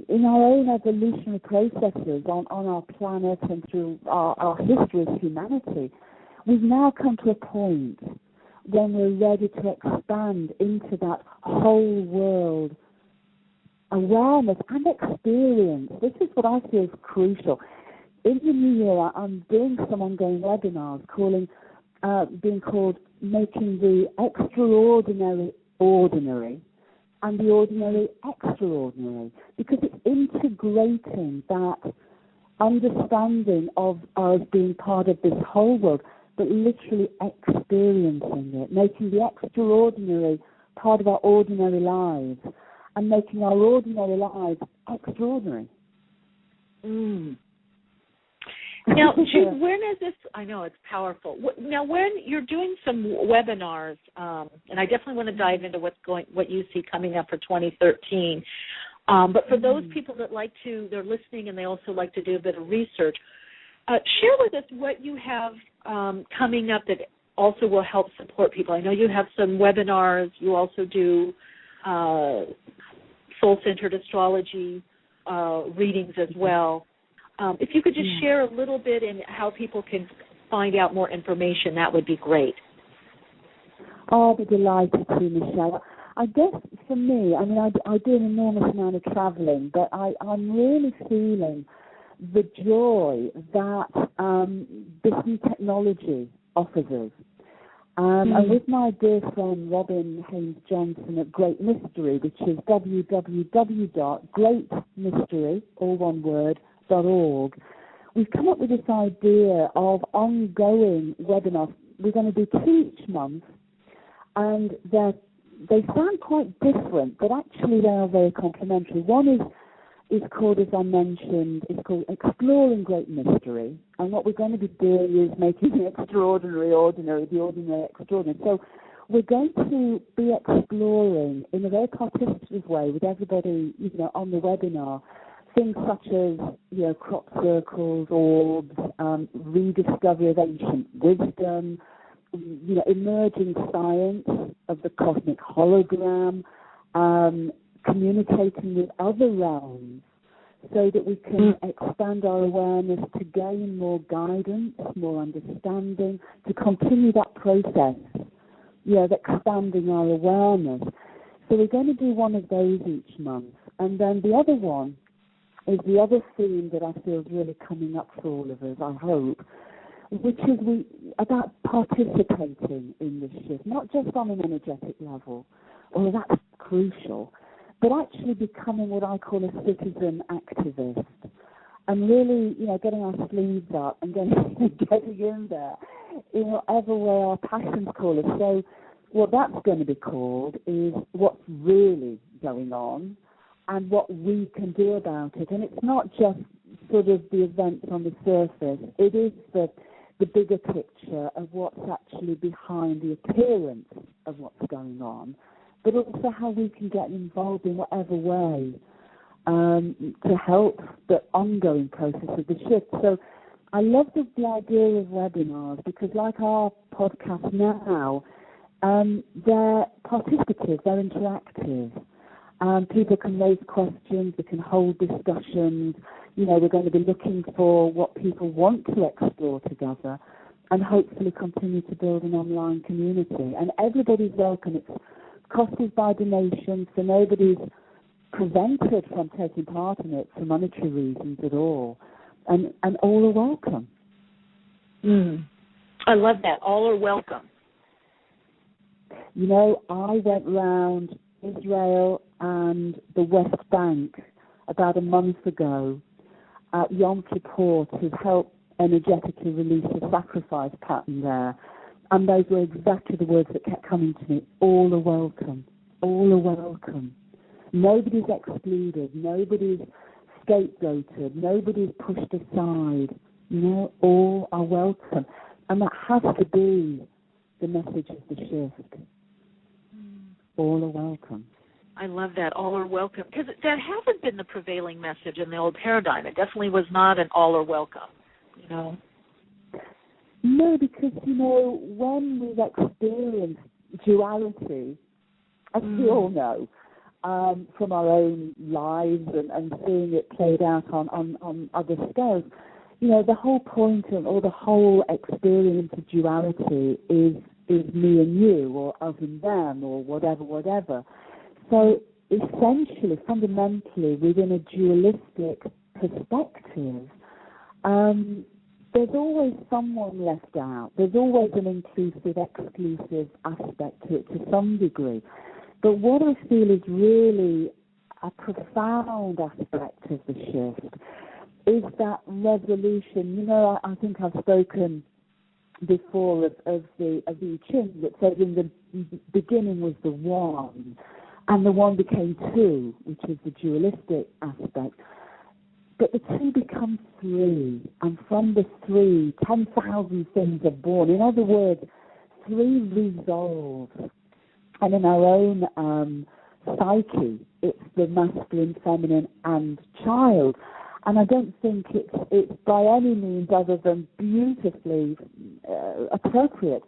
in our own evolutionary processes on our planet and through our history as humanity, we've now come to a point when we're ready to expand into that whole world awareness and experience. This is what I feel is crucial. In the new year, I'm doing some ongoing webinars being called Making the Extraordinary Ordinary and the Ordinary Extraordinary, because it's integrating that understanding of us being part of this whole world, but literally experiencing it, making the extraordinary part of our ordinary lives and making our ordinary lives extraordinary. Now, Jude, when is this? I know it's powerful. Now, when you're doing some webinars, and I definitely want to dive into what you see coming up for 2013. But for those people that they're listening and they also like to do a bit of research, share with us what you have coming up that also will help support people. I know you have some webinars. You also do soul-centered astrology readings as well. If you could just share a little bit in how people can find out more information, that would be great. I'll be delighted to, Michelle. I guess for me, I do an enormous amount of traveling, but I'm really feeling the joy that this new technology offers us. And with my dear friend Robin Haynes Johnson at Great Mystery, which is www.greatmystery, all one word, .org, we've come up with this idea of ongoing webinars. We're going to do 2 each month, and they sound quite different, but actually they are very complementary. One is called, as I mentioned, it's called Exploring Great Mystery, and what we're going to be doing is making the extraordinary ordinary, the ordinary extraordinary. So we're going to be exploring in a very participative way with everybody, on the webinar, things such as, crop circles, orbs, rediscovery of ancient wisdom, emerging science of the cosmic hologram, communicating with other realms so that we can expand our awareness to gain more guidance, more understanding, to continue that process, of expanding our awareness. So we're going to do one of those each month. And then the other one is the other theme that I feel is really coming up for all of us, I hope, which is about participating in this shift, not just on an energetic level, although that's crucial, but actually becoming what I call a citizen activist, and really, getting our sleeves up and getting in there in whatever way our passions call us. So what that's going to be called is what's really going on and what we can do about it. And it's not just sort of the events on the surface. It is the bigger picture of what's actually behind the appearance of what's going on, but also how we can get involved in whatever way to help the ongoing process of the shift. So I love the idea of webinars because, like our podcast now, they're participative, they're interactive. People can raise questions, they can hold discussions. We're going to be looking for what people want to explore together and hopefully continue to build an online community. And everybody's welcome. It's costed by donations, so nobody's prevented from taking part in it for monetary reasons at all. And all are welcome. I love that. All are welcome. I went round Israel and the West Bank about a month ago at Yom Kippur to help energetically release the sacrifice pattern there. And those were exactly the words that kept coming to me. All are welcome. All are welcome. Nobody's excluded. Nobody's scapegoated. Nobody's pushed aside. All are welcome. And that has to be the message of the shift. All are welcome. I love that. All are welcome. Because that hasn't been the prevailing message in the old paradigm. It definitely was not an all are welcome, No, because, when we've experienced duality, as we all know, from our own lives and seeing it played out on other scales, the whole point or the whole experience of duality is me and you, or us and them, or whatever. So essentially, fundamentally, within a dualistic perspective, there's always someone left out. There's always an inclusive, exclusive aspect to it to some degree. But what I feel is really a profound aspect of the shift is that resolution. I think I've spoken before of the I Ching that says in the beginning was the one, and the one became two, which is the dualistic aspect. But the two become three, and from the three, 10,000 things are born. In other words, three resolves. And in our own psyche, it's the masculine, feminine, and child. And I don't think it's by any means other than beautifully appropriate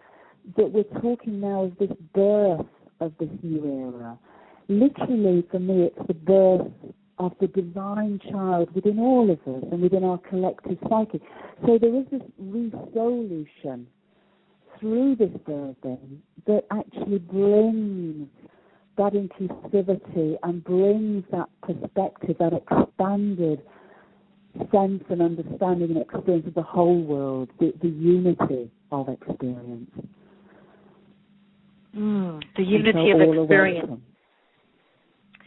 that we're talking now of this birth of this new era. Literally, for me, it's the birth of the divine child within all of us and within our collective psyche. So there is this resolution through this birthing that actually brings that inclusivity and brings that perspective, that expanded sense and understanding and experience of the whole world, the unity of experience. The unity of experience.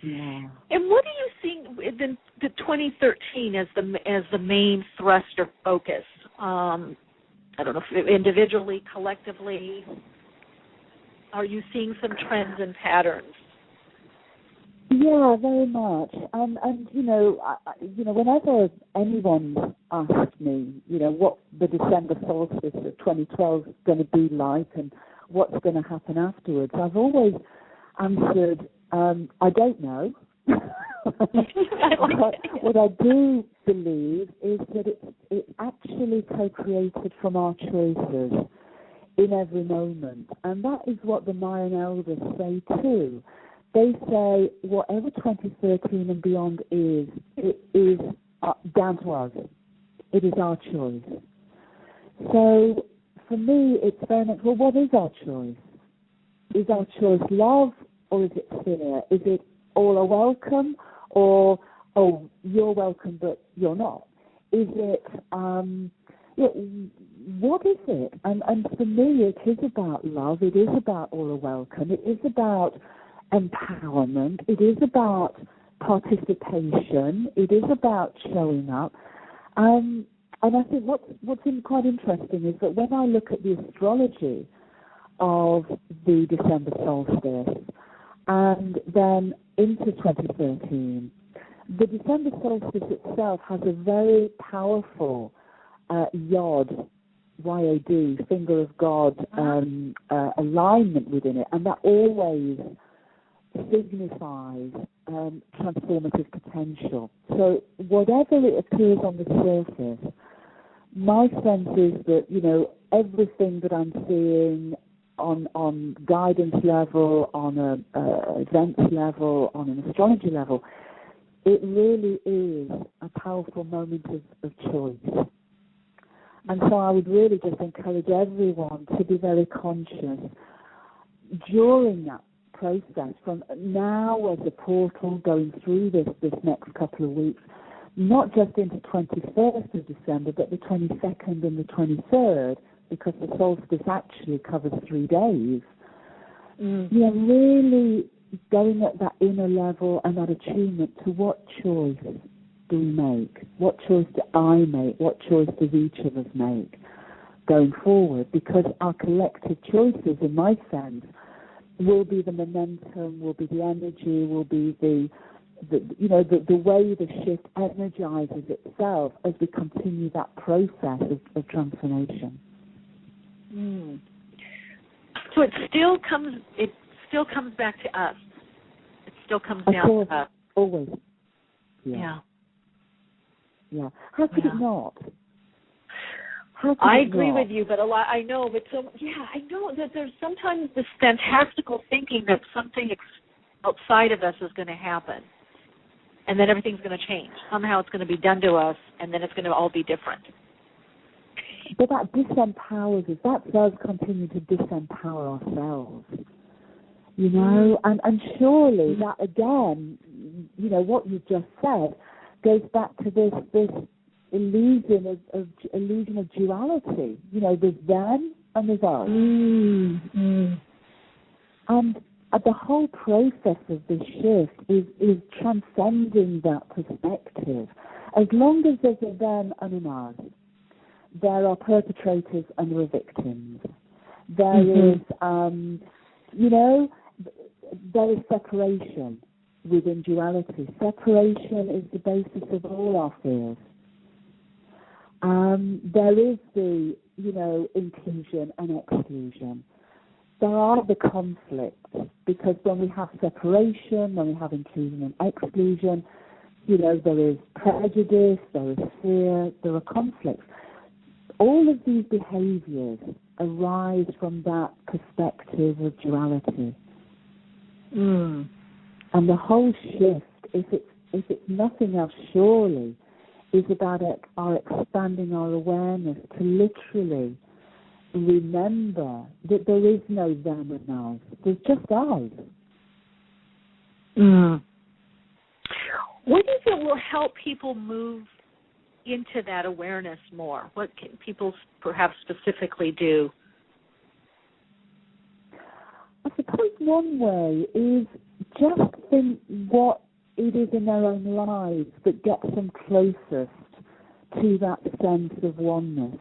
Yeah. And what do you see in the 2013 as the main thrust or focus? I don't know, if individually, collectively, are you seeing some trends and patterns? Yeah, very much. And whenever anyone asks me, what the December solstice of 2012 is going to be like and what's going to happen afterwards, I've always answered, I don't know. What I do believe is that it's actually co-created from our choices in every moment. And that is what the Mayan elders say too. They say whatever 2013 and beyond is, it is down to us. It is our choice. So for me, it's very much, well, what is our choice? Is our choice love or is it fear? Is it all are welcome or, oh, you're welcome but you're not? Is it, what is it? And for me, it is about love. It is about all are welcome. It is about empowerment. It is about participation. It is about showing up. And I think what's quite interesting is that when I look at the astrology of the December solstice and then into 2013, the December solstice itself has a very powerful Yod, Y-O-D, finger of God alignment within it, and that always signifies transformative potential. So whatever it appears on the surface, my sense is that, everything that I'm seeing on guidance level, on a events level, on an astrology level, it really is a powerful moment of choice. And so I would really just encourage everyone to be very conscious during that process, from now as a portal going through this next couple of weeks, not just into 21st of December, but the 22nd and the 23rd, because the solstice actually covers 3 days. Really going at that inner level and that attunement to what choice do we make? What choice do I make? What choice does each of us make going forward? Because our collective choices, in my sense, will be the momentum, will be the energy, will be the way the shift energizes itself as we continue that process of transformation. So it still comes back to us. It still comes down to us. Always. Yeah. How could it not? I agree with you, but I know that there's sometimes this fantastical thinking that something outside of us is going to happen, and then everything's going to change. Somehow it's going to be done to us, and then it's going to all be different. But that disempowers us. That does continue to disempower ourselves. And surely that, again, what you just said goes back to this illusion of duality. There's them and there's us. And the whole process of this shift is transcending that perspective. As long as there's a them and an us, there are perpetrators and there are victims. There is, there is separation within duality. Separation is the basis of all our fears. There is the, inclusion and exclusion. There are the conflicts, because when we have separation, when we have inclusion and exclusion, there is prejudice, there is fear, there are conflicts. All of these behaviors arise from that perspective of duality. And the whole shift, if it's nothing else, surely, is about our expanding our awareness to literally remember that there is no them and us. There's just us. What do you think will help people move into that awareness more? What can people perhaps specifically do? I suppose one way is just think what it is in their own lives that gets them closest to that sense of oneness.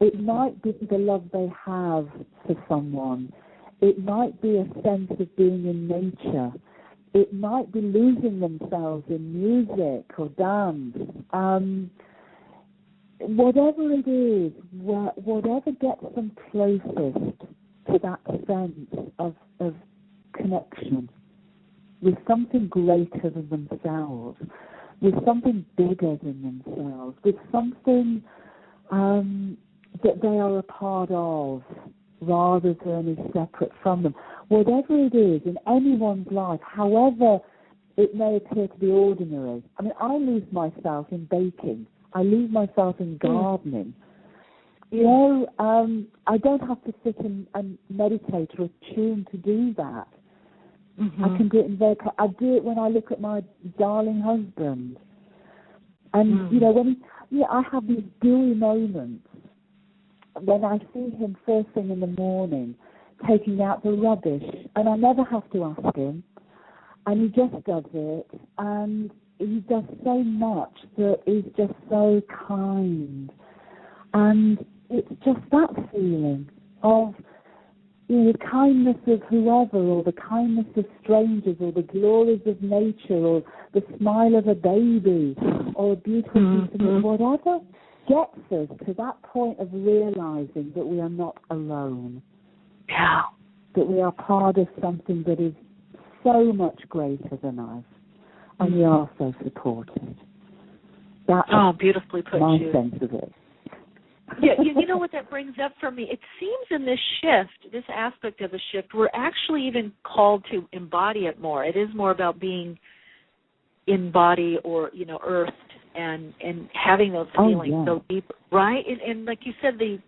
It might be the love they have for someone. It might be a sense of being in nature. It might be losing themselves in music or dance. Whatever it is, whatever gets them closest to that sense of connection with something greater than themselves, with something bigger than themselves, with something that they are a part of rather than is separate from them. Whatever it is in anyone's life, however it may appear to be ordinary. I mean, I lose myself in baking. I lose myself in gardening. I don't have to sit and meditate or attune to do that. I can do it I do it when I look at my darling husband. And, I have these dewy moments when I see him first thing in the morning taking out the rubbish, and I never have to ask him, and he just does it, and he does so much that is just so kind. And it's just that feeling of the kindness of whoever, or the kindness of strangers, or the glories of nature, or the smile of a baby, or a beautiful piece of whatever gets us to that point of realizing that we are not alone. Yeah. That we are part of something that is so much greater than us, and we are so supported. That's beautifully put, my Jude. sense of it. Yeah, you know what that brings up for me? It seems in this shift, this aspect of the shift, we're actually even called to embody it more. It is more about being in body or, earthed and having those feelings so deep, right? And like you said, the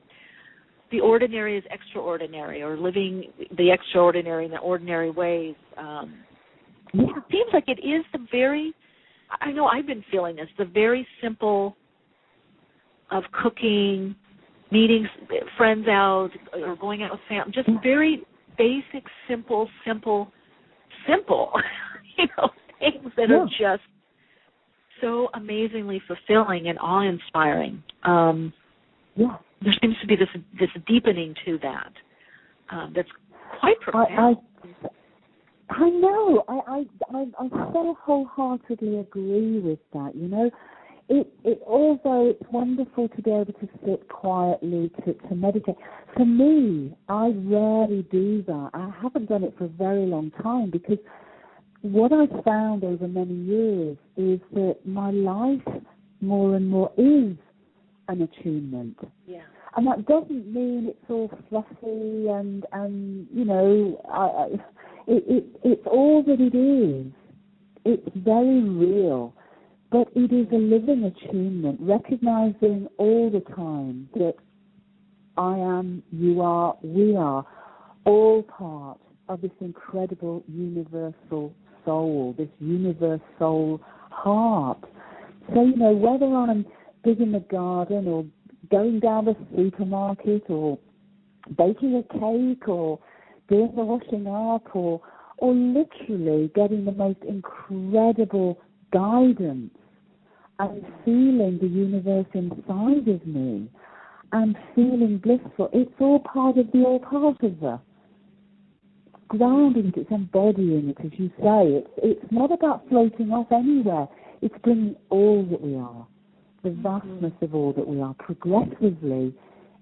ordinary is extraordinary, or living the extraordinary in the ordinary ways. It seems like it is I know I've been feeling this, the very simple of cooking, meeting friends out, or going out with family, just very basic, simple, things that are just so amazingly fulfilling and awe-inspiring. There seems to be this deepening to that that's quite profound. I know. I so wholeheartedly agree with that. Although it's wonderful to be able to sit quietly to meditate. For me, I rarely do that. I haven't done it for a very long time, because what I've found over many years is that my life more and more is an attunement. Yeah. And that doesn't mean it's all fluffy and it's all that it is. It's very real. But it is a living attunement, recognizing all the time that I am, you are, we are all part of this incredible universal soul, this universal heart. So, whether I'm digging the garden or going down the supermarket or baking a cake or doing the washing up or literally getting the most incredible guidance and feeling the universe inside of me and feeling blissful, it's all part of the grounding it, it's embodying it, as you say. It's not about floating off anywhere. It's bringing all that we are, the vastness of all that we are, progressively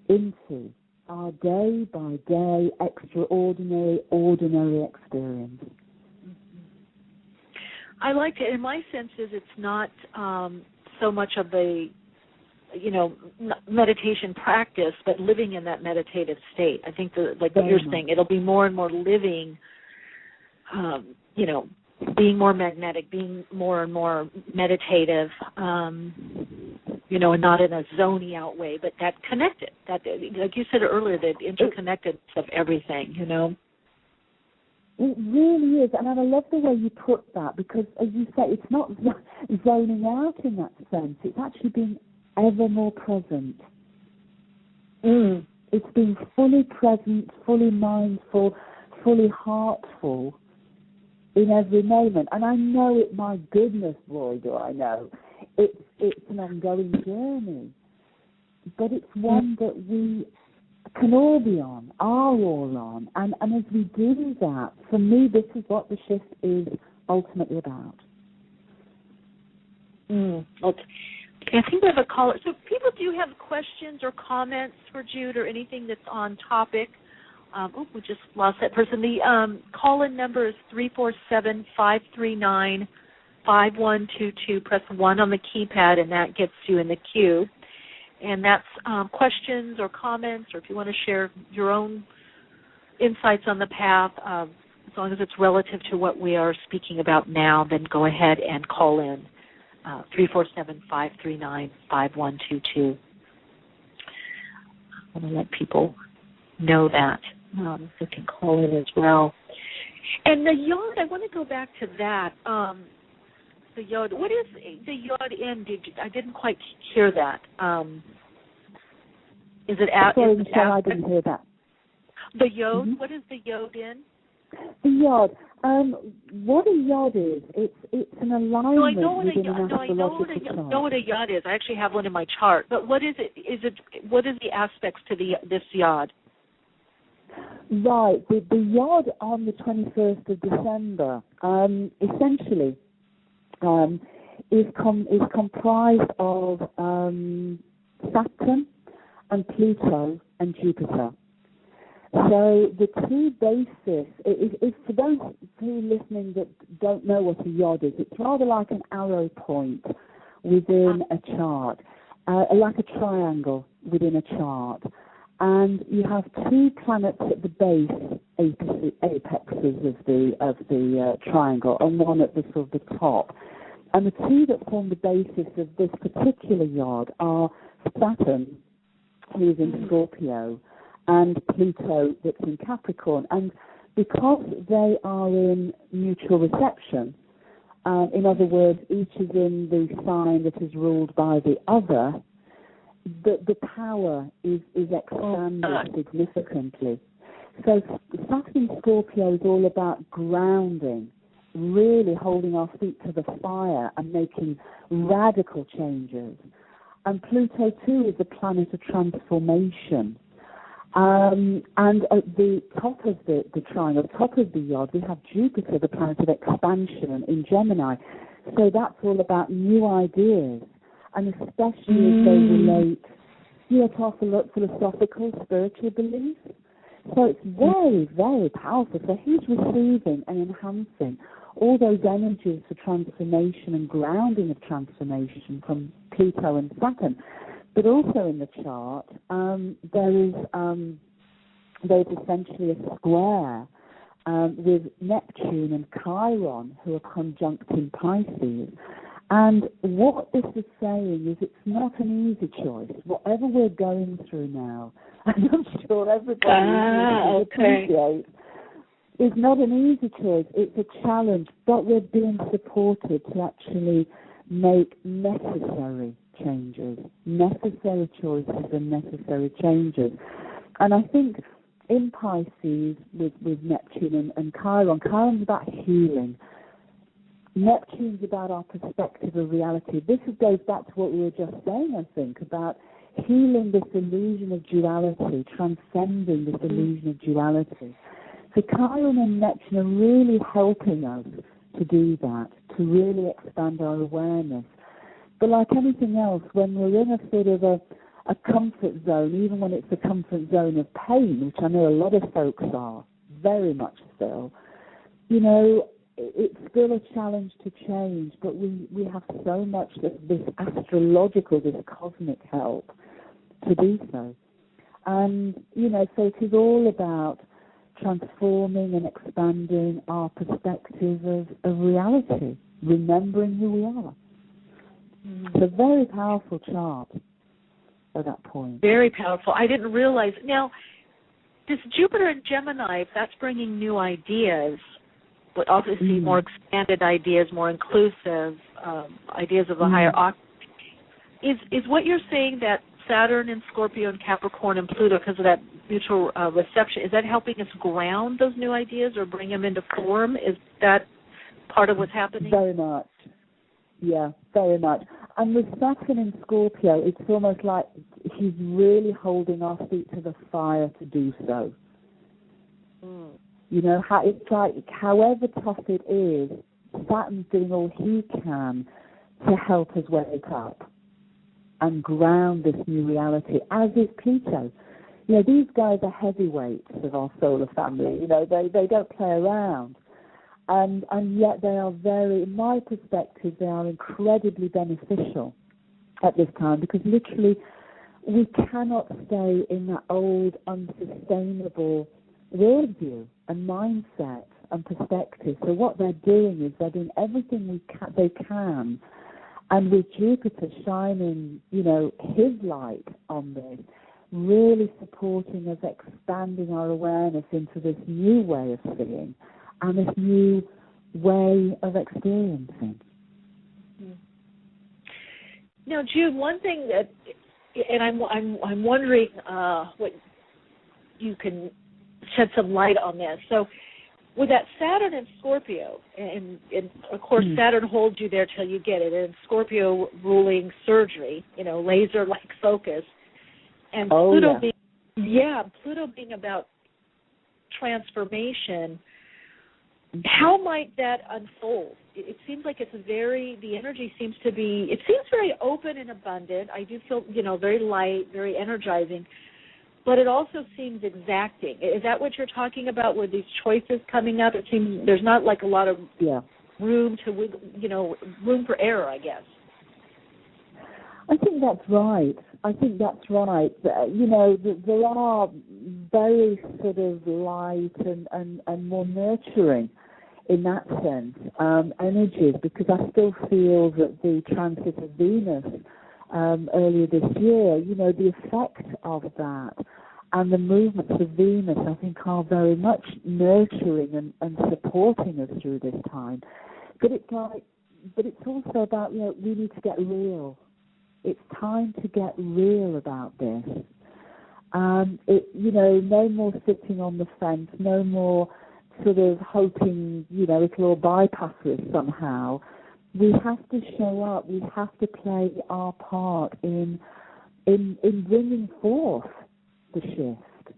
into our day-by-day, extraordinary, ordinary experience. I like it. In my sense is it's not so much of a, meditation practice, but living in that meditative state. I think what you're saying, it'll be more and more living, being more magnetic, being more and more meditative, and not in a zony out way, but that connected, that, like you said earlier, that interconnected of everything, It really is, and I love the way you put that, because, as you say, it's not zoning out in that sense. It's actually being ever more present. It's being fully present, fully mindful, fully heartful in every moment. And I know it, my goodness, boy, do I know. It's an ongoing journey, but it's one that we can all be on, are all on. And as we do that, for me, this is what the shift is ultimately about. Okay. I think we have a caller. So people, do you have questions or comments for Jude or anything that's on topic? We just lost that person. The call-in number is 347-539-5122. Press 1 on the keypad, and that gets you in the queue. And that's questions or comments, or if you want to share your own insights on the path, as long as it's relative to what we are speaking about now, then go ahead and call in 347-539-5122. I want to let people know that. They can call in as well. And the yod, I want to go back to that. The yod. What is the yod in? I didn't quite hear that. Is it out? Sorry, Michelle, I didn't hear that. The yod. Mm-hmm. What is the yod in? The yod. What a yod is? It's an alignment within an astrological chart. I know what a yod is. I actually have one in my chart. But what is it? What is the aspects to this yod? Right. The yod on the 21st of December, essentially, is comprised of Saturn and Pluto and Jupiter. So the two bases, if for those who are listening that don't know what a yod is, it's rather like an arrow point within a chart, like a triangle within a chart. And you have two planets at the base, apexes of the triangle, and one at the sort of the top. And the two that form the basis of this particular yod are Saturn, who is in Scorpio, and Pluto that's in Capricorn. And because they are in mutual reception, in other words, each is in the sign that is ruled by the other, the power is expanded significantly. So Saturn in Scorpio is all about grounding, really holding our feet to the fire and making radical changes. And Pluto, too, is a planet of transformation. And at the top of the triangle, top of the yod, we have Jupiter, the planet of expansion in Gemini. So that's all about new ideas, and especially as they relate to our philosophical, spiritual beliefs. So it's very, very powerful. So he's receiving and enhancing all those energies for transformation and grounding of transformation from Pluto and Saturn. But also in the chart, there's essentially a square with Neptune and Chiron, who are conjunct in Pisces. And what this is saying is it's not an easy choice. Whatever we're going through now, and I'm sure everybody appreciates, is not an easy choice. It's a challenge, but we're being supported to actually make necessary changes, necessary choices and necessary changes. And I think in Pisces with Neptune and Chiron's about healing. Neptune's about our perspective of reality. This goes back to what we were just saying, I think, about healing this illusion of duality, transcending this illusion of duality. So Chiron and Neptune are really helping us to do that, to really expand our awareness. But like anything else, when we're in a sort of a comfort zone, even when it's a comfort zone of pain, which I know a lot of folks are, very much still, it's still a challenge to change, but we have so much this astrological, this cosmic help to do so. And, so it is all about transforming and expanding our perspective of reality, remembering who we are. It's a very powerful chart at that point. Very powerful. I didn't realize. Now, does Jupiter in Gemini, if that's bringing new ideas, but obviously more expanded ideas, more inclusive ideas of a higher octave, is what you're saying that Saturn and Scorpio and Capricorn and Pluto, because of that mutual reception, is that helping us ground those new ideas or bring them into form? Is that part of what's happening? Very much. Yeah, very much. And with Saturn in Scorpio, it's almost like he's really holding our feet to the fire to do so. It's like however tough it is, Saturn's doing all he can to help us wake up and ground this new reality, as is Pluto. These guys are heavyweights of our solar family. They don't play around. And yet they are very, in my perspective, they are incredibly beneficial at this time, because literally we cannot stay in that old, unsustainable worldview and mindset and perspective. So what they're doing is they're doing everything they can. And with Jupiter shining, his light on this, really supporting us, expanding our awareness into this new way of seeing and this new way of experiencing. Now, Jude, one thing that, and I'm wondering what you can shed some light on this. So, with that Saturn and Scorpio, and of course Saturn holds you there till you get it, and Scorpio ruling surgery, laser-like focus, and Pluto being about transformation. How might that unfold? It seems like the energy seems very open and abundant. I do feel, very light, very energizing. but it also seems exacting. Is that what you're talking about with these choices coming up? It seems there's not like a lot of room to, room for error, I guess. I think that's right. There are very sort of light and more nurturing, in that sense, energies, because I still feel that the transit of Venus earlier this year, the effect of that and the movements of Venus, I think, are very much nurturing and supporting us through this time. But it's also about, we need to get real. It's time to get real about this. No more sitting on the fence, no more sort of hoping, it'll all bypass us somehow. We have to show up. We have to play our part in bringing forth the shift.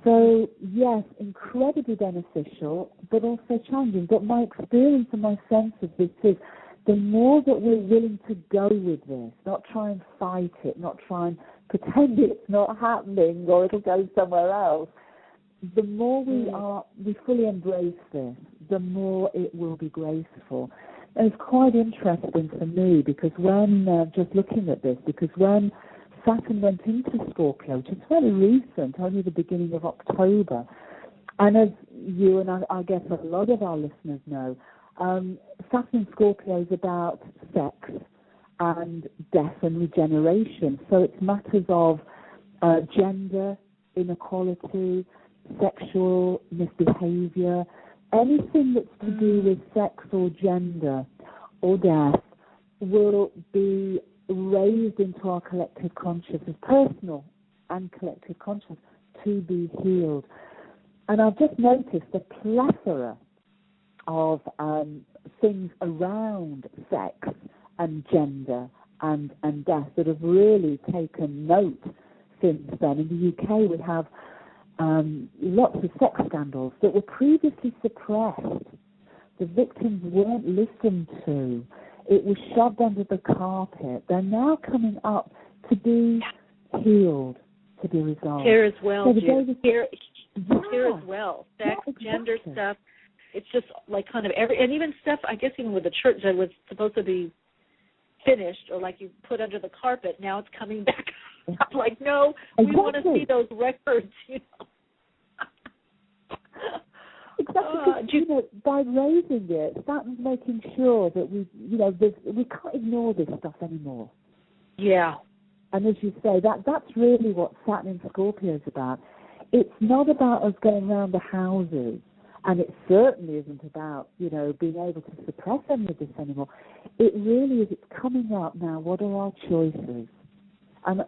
So, yes, incredibly beneficial, but also challenging. But my experience and my sense of this is the more that we're willing to go with this, not try and fight it, not try and pretend it's not happening or it'll go somewhere else, the more we fully embrace this, the more it will be graceful. And it's quite interesting for me because when, just looking at this, because when Saturn went into Scorpio, which is fairly recent, only the beginning of October, and as you and I guess a lot of our listeners know, Saturn Scorpio is about sex and death and regeneration. So it's matters of gender inequality, sexual misbehavior, anything that's to do with sex or gender or death will be raised into our collective consciousness, personal and collective consciousness, to be healed. And I've just noticed a plethora of things around sex and gender and death that have really taken note since then. In the UK, we have lots of sex scandals that were previously suppressed. The victims weren't listened to. It was shoved under the carpet. They're now coming up to be healed, to be resolved. Here as well, so here as well. Sex, gender stuff. It's just like kind of and even stuff, I guess even with the church that was supposed to be finished or like you put under the carpet, now it's coming back. I'm like, no, we want to see those records, Exactly. By raising it, Saturn's making sure that we can't ignore this stuff anymore. Yeah. And as you say, that's really what Saturn in Scorpio is about. It's not about us going around the houses, and it certainly isn't about, being able to suppress any of this anymore. It really is, it's coming up now. What are our choices? And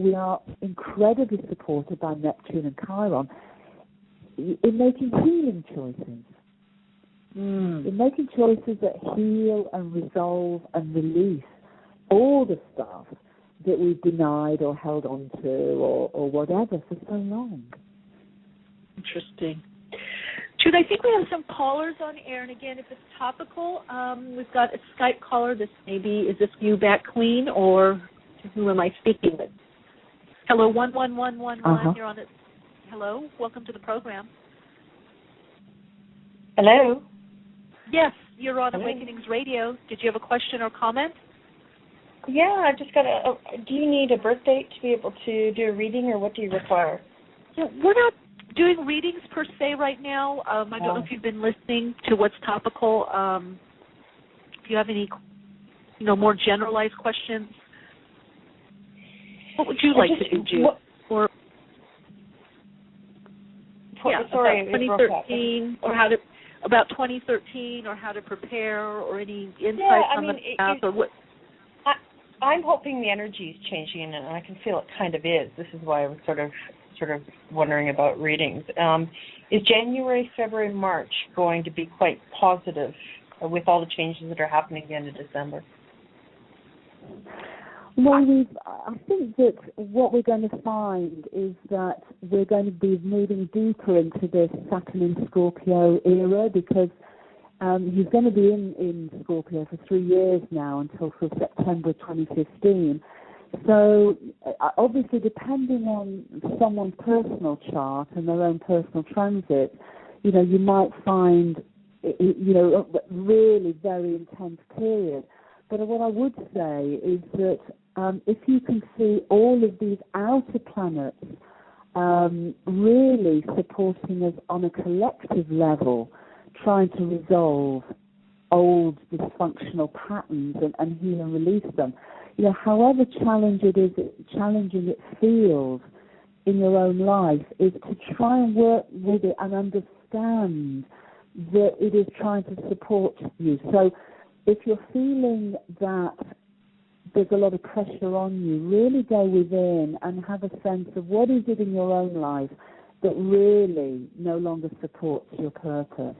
we are incredibly supported by Neptune and Chiron in making healing choices. In making choices that heal and resolve and release all the stuff that we've denied or held on to or whatever for so long. Interesting. Jude, I think we have some callers on air, and again, if it's topical, we've got a Skype caller. This maybe, is this you back, Queen, or who am I speaking with? Hello, 11111, you're on it. Hello, welcome to the program. Hello? Yes, you're on Awakenings Radio. Did you have a question or comment? Yeah, I just got do you need a birth date to be able to do a reading, or what do you require? Yeah, we're not doing readings per se right now. I don't know if you've been listening to what's topical. If you have any, more generalized questions, what would you like to do, Jude? Sorry, about 2013, or how to about 2013, or how to prepare, or any insights on the path, or what? I'm hoping the energy is changing, and I can feel it kind of is. This is why I was sort of wondering about readings. Is January, February, March going to be quite positive with all the changes that are happening at the end of December? Well, I think that what we're going to find is that we're going to be moving deeper into this Saturn in Scorpio era, because he's going to be in Scorpio for 3 years now, until September 2015. So obviously, depending on someone's personal chart and their own personal transit, you might find, a really very intense period. But what I would say is that if you can see all of these outer planets really supporting us on a collective level, trying to resolve old dysfunctional patterns and heal and release them, however challenging it feels in your own life, is to try and work with it and understand that it is trying to support you. So if you're feeling that there's a lot of pressure on you, really go within and have a sense of what is it in your own life that really no longer supports your purpose,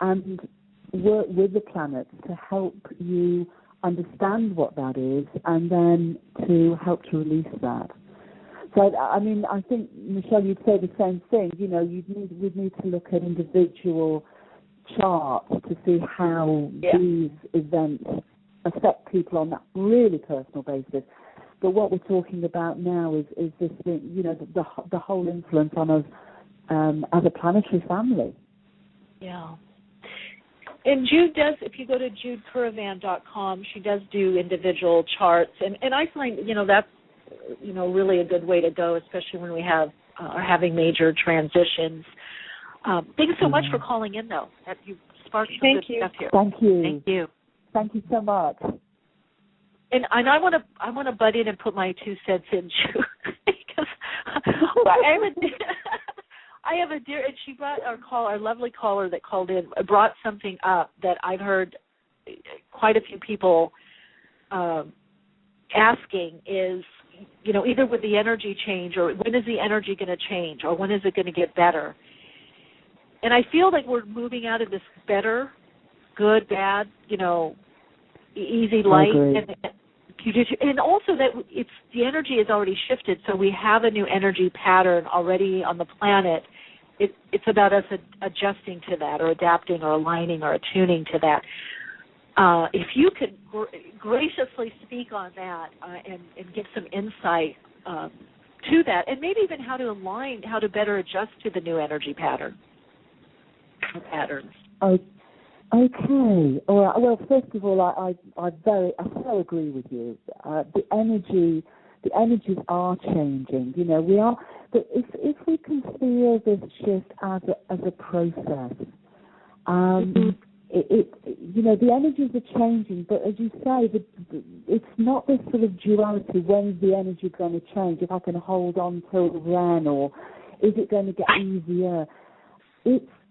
and work with the planets to help you understand what that is and then to help to release that. So, I think, Michele, you'd say the same thing. We'd need to look at individual charts to see how these events affect people on that really personal basis. But what we're talking about now is this thing, the whole influence on us as a planetary family. Yeah. And Jude does, if you go to judecurrivan.com, she does do individual charts. And I find, that's, really a good way to go, especially when we are having major transitions. Thank you so much for calling in, though. You sparked some good stuff here. Thank you. Thank you. Thank you so much. And I want to butt in and put my 2 cents in, Jude, because I have a dear, and she brought our lovely caller that called in, brought something up that I've heard quite a few people asking is, either with the energy change, or when is the energy going to change, or when is it going to get better? And I feel like we're moving out of this better, good, bad, easy, light, and also that the energy is already shifted, so we have a new energy pattern already on the planet. It's about us adjusting to that, or adapting, or aligning, or attuning to that. If you could graciously speak on that and give some insight to that, and maybe even how to align, how to better adjust to the new energy patterns. Okay. All right. Well, first of all, I so agree with you. The energies are changing. We are. But if we can feel this shift as a process, the energies are changing. But as you say, it's not this sort of duality. When's the energy going to change? If I can hold on till then, or is it going to get easier?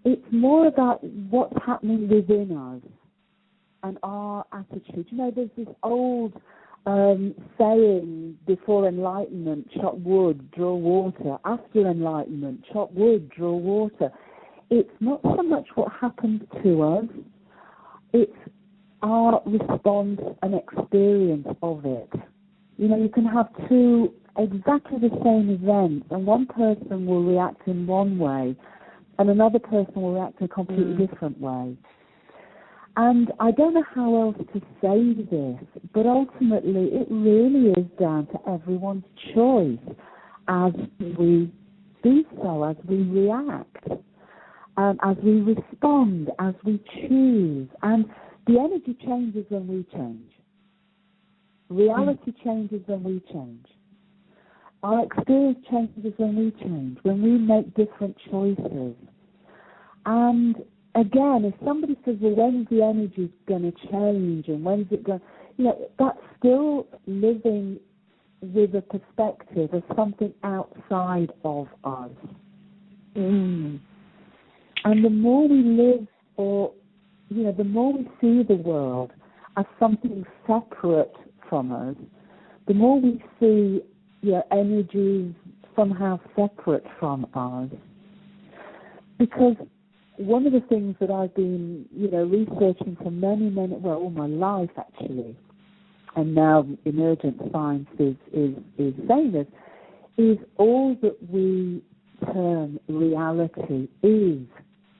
It's more about what's happening within us and our attitude. There's this old saying, before enlightenment, chop wood, draw water. After enlightenment, chop wood, draw water. It's not so much what happens to us, it's our response and experience of it. You can have two exactly the same events, and one person will react in one way, and another person will react in a completely different way. And I don't know how else to say this, but ultimately it really is down to everyone's choice as we do so, as we react, as we respond, as we choose. And the energy changes when we change. Reality changes when we change. Our experience changes when we change, when we make different choices. And again, if somebody says, well, when's the energy going to change and when's it going, that's still living with a perspective of something outside of us. And the more we live, or, the more we see the world as something separate from us, the more we see energies somehow separate from us. Because one of the things that I've been, researching for all my life actually, and now emergent science is saying this, is all that we term reality is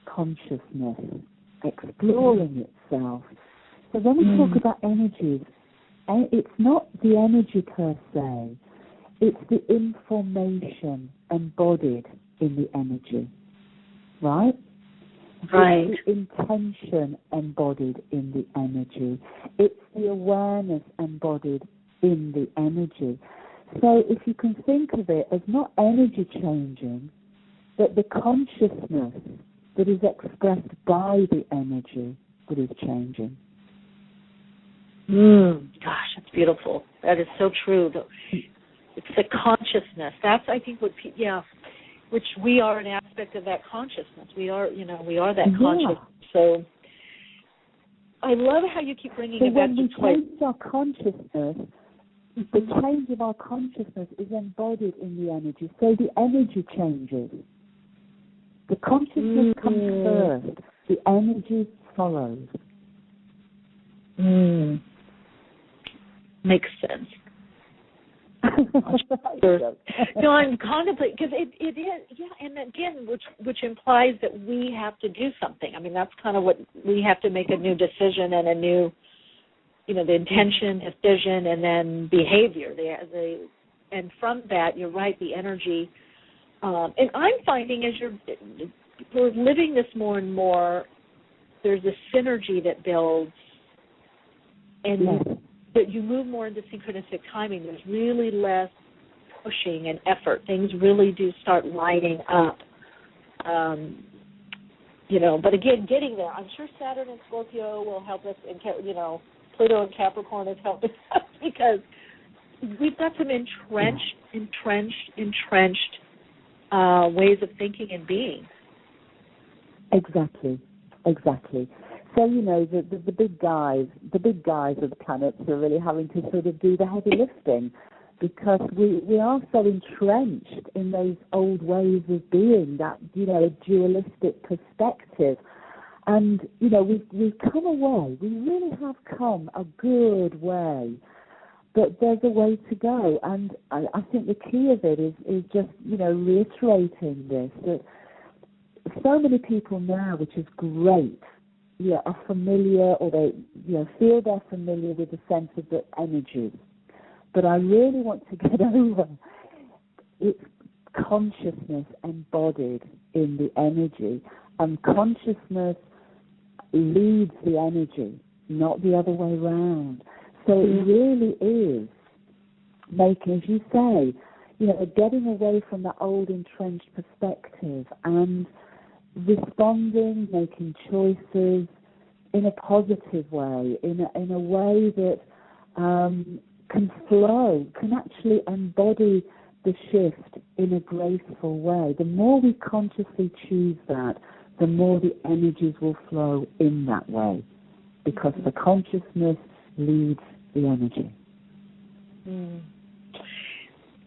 consciousness exploring itself. So when we talk about energies, the energy per se. It's the information embodied in the energy, right? Right. It's the intention embodied in the energy. It's the awareness embodied in the energy. So if you can think of it as not energy changing, but the consciousness that is expressed by the energy that is changing. Gosh, that's beautiful. That is so true. It's the consciousness. That's, I think, which we are an aspect of that consciousness. We are that consciousness. So I love how you keep bringing it back to when we change our consciousness, the change of our consciousness is embodied in the energy. So the energy changes. The consciousness comes first. The energy follows. Makes sense. No, I'm contemplating, because it is, and again, which implies that we have to do something. I mean, that's kind of what we have to make a new decision and a new, the intention, decision, and then behavior. And from that, you're right, the energy. And I'm finding as we're living this more and more, there's a synergy that builds, and that you move more into synchronistic timing. There's really less pushing and effort. Things really do start lighting up. But again, getting there. I'm sure Saturn and Scorpio will help us, and Pluto and Capricorn is helping us, because we've got some entrenched ways of thinking and being. Exactly. So, the big guys of the planets are really having to sort of do the heavy lifting, because we are so entrenched in those old ways of being, that, a dualistic perspective. And, we've come away. We really have come a good way. But there's a way to go. And I think the key of it is just, reiterating this, that so many people now, which is great, are familiar, or they feel they're familiar with the sense of the energies. But I really want to get over it's consciousness embodied in the energy, and consciousness leads the energy, not the other way around. So it really is making, as you say, getting away from the old entrenched perspective and responding, making choices in a positive way, in a way that can flow, can actually embody the shift in a graceful way. The more we consciously choose that, the more the energies will flow in that way, because the consciousness leads the energy.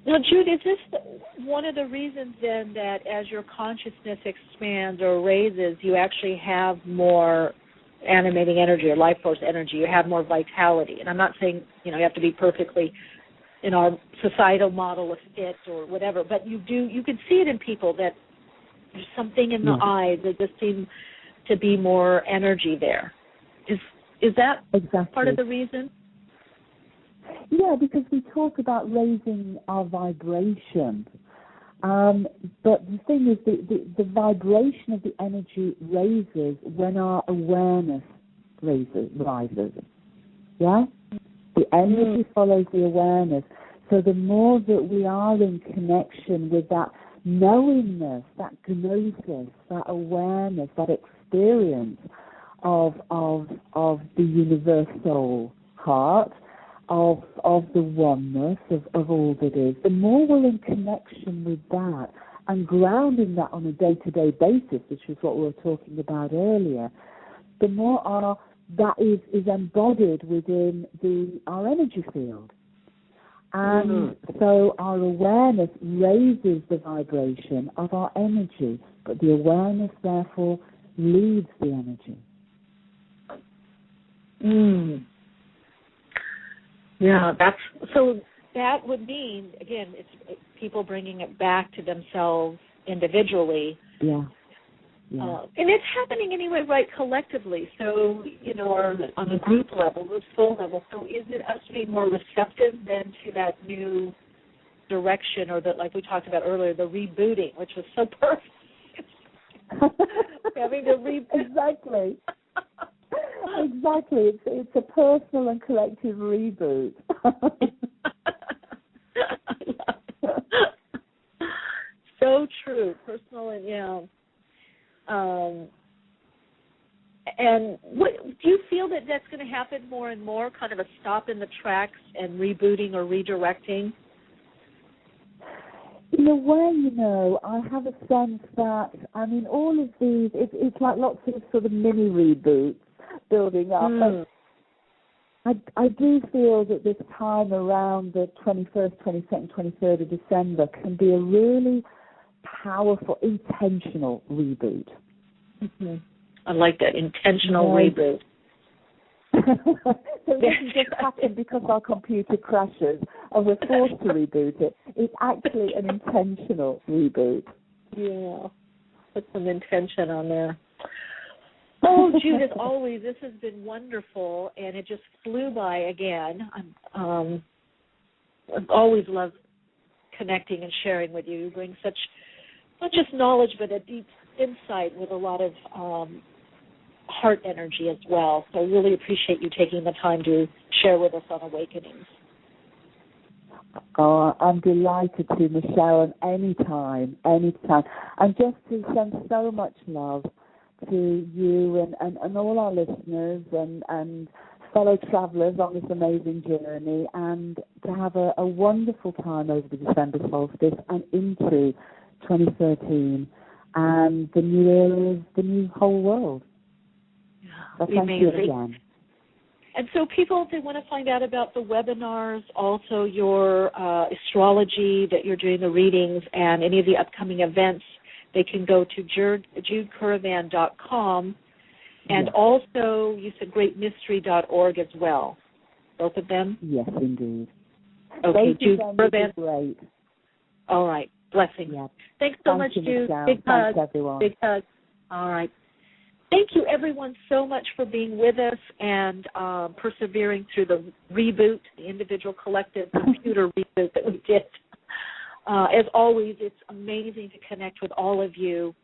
Now, Jude, is this one of the reasons then that as your consciousness expands or raises, you actually have more animating energy or life force energy, you have more vitality? And I'm not saying, you have to be perfectly in our societal model of fit or whatever, but you can see it in people that there's something in the eyes that just seem to be more energy there. Is that part of the reason? Yeah, because we talk about raising our vibration. But the thing is, the vibration of the energy raises when our awareness rises. Yeah? The energy follows the awareness. So the more that we are in connection with that knowingness, that gnosis, that awareness, that experience of the universal heart, of the oneness of all that is, the more we're in connection with that and grounding that on a day-to-day basis, which is what we were talking about earlier, the more that is embodied within our energy field. And so our awareness raises the vibration of our energy, but the awareness, therefore, leads the energy. Yeah, that would mean, again, it's people bringing it back to themselves individually. Yeah. And it's happening anyway, right, collectively. So, or on a group level, the soul level. So is it us being more receptive then to that new direction, or that, like we talked about earlier, the rebooting, which was so perfect? Having to reboot. Exactly. Exactly. It's a personal and collective reboot. So true. Personal and, and what, do you feel that that's going to happen more and more, kind of a stop in the tracks and rebooting or redirecting? In a way, I have a sense that, all of these, it's like lots of sort of mini reboots building up. I do feel that this time around the 21st, 22nd, 23rd of December can be a really powerful, intentional reboot. Mm-hmm. I like that, intentional reboot. So it doesn't just happen because our computer crashes and we're forced to reboot it. It's actually an intentional reboot. Yeah, put some intention on there. Oh, Jude, as always, this has been wonderful, and it just flew by again. I've always loved connecting and sharing with you. You bring such, not just knowledge, but a deep insight with a lot of heart energy as well. So I really appreciate you taking the time to share with us on Awakenings. Oh, I'm delighted to, Michelle, and anytime. And just to send so much love to you and all our listeners and fellow travellers on this amazing journey, and to have a wonderful time over the December solstice and into 2013 and the new era of the new whole world. So thank you again. And so people, if they want to find out about the webinars, also your astrology that you're doing, the readings, and any of the upcoming events, they can go to judecurrivan.com, and also you said greatmystery.org as well. Both of them? Yes, indeed. Okay, Jude Currivan. Great. All right. Blessings. Yeah. Thanks so much, Jude. Big hug. Thanks, everyone. Big hug. All right. Thank you, everyone, so much for being with us and persevering through the reboot, the individual collective computer reboot that we did. As always, it's amazing to connect with all of you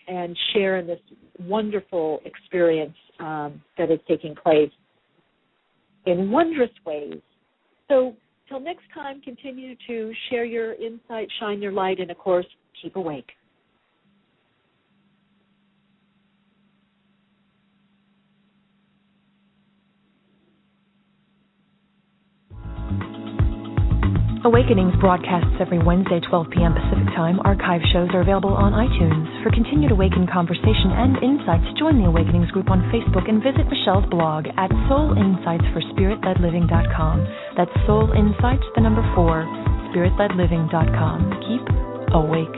and share in this wonderful experience that is taking place in wondrous ways. So till next time, continue to share your insight, shine your light, and, of course, keep awake. Awakenings broadcasts every Wednesday, 12 p.m. Pacific Time. Archive shows are available on iTunes. For continued Awaken conversation and insights, join the Awakenings group on Facebook and visit Michelle's blog at soulinsightsforspiritledliving.com. That's Soul Insights, 4, spiritledliving.com. Keep awake.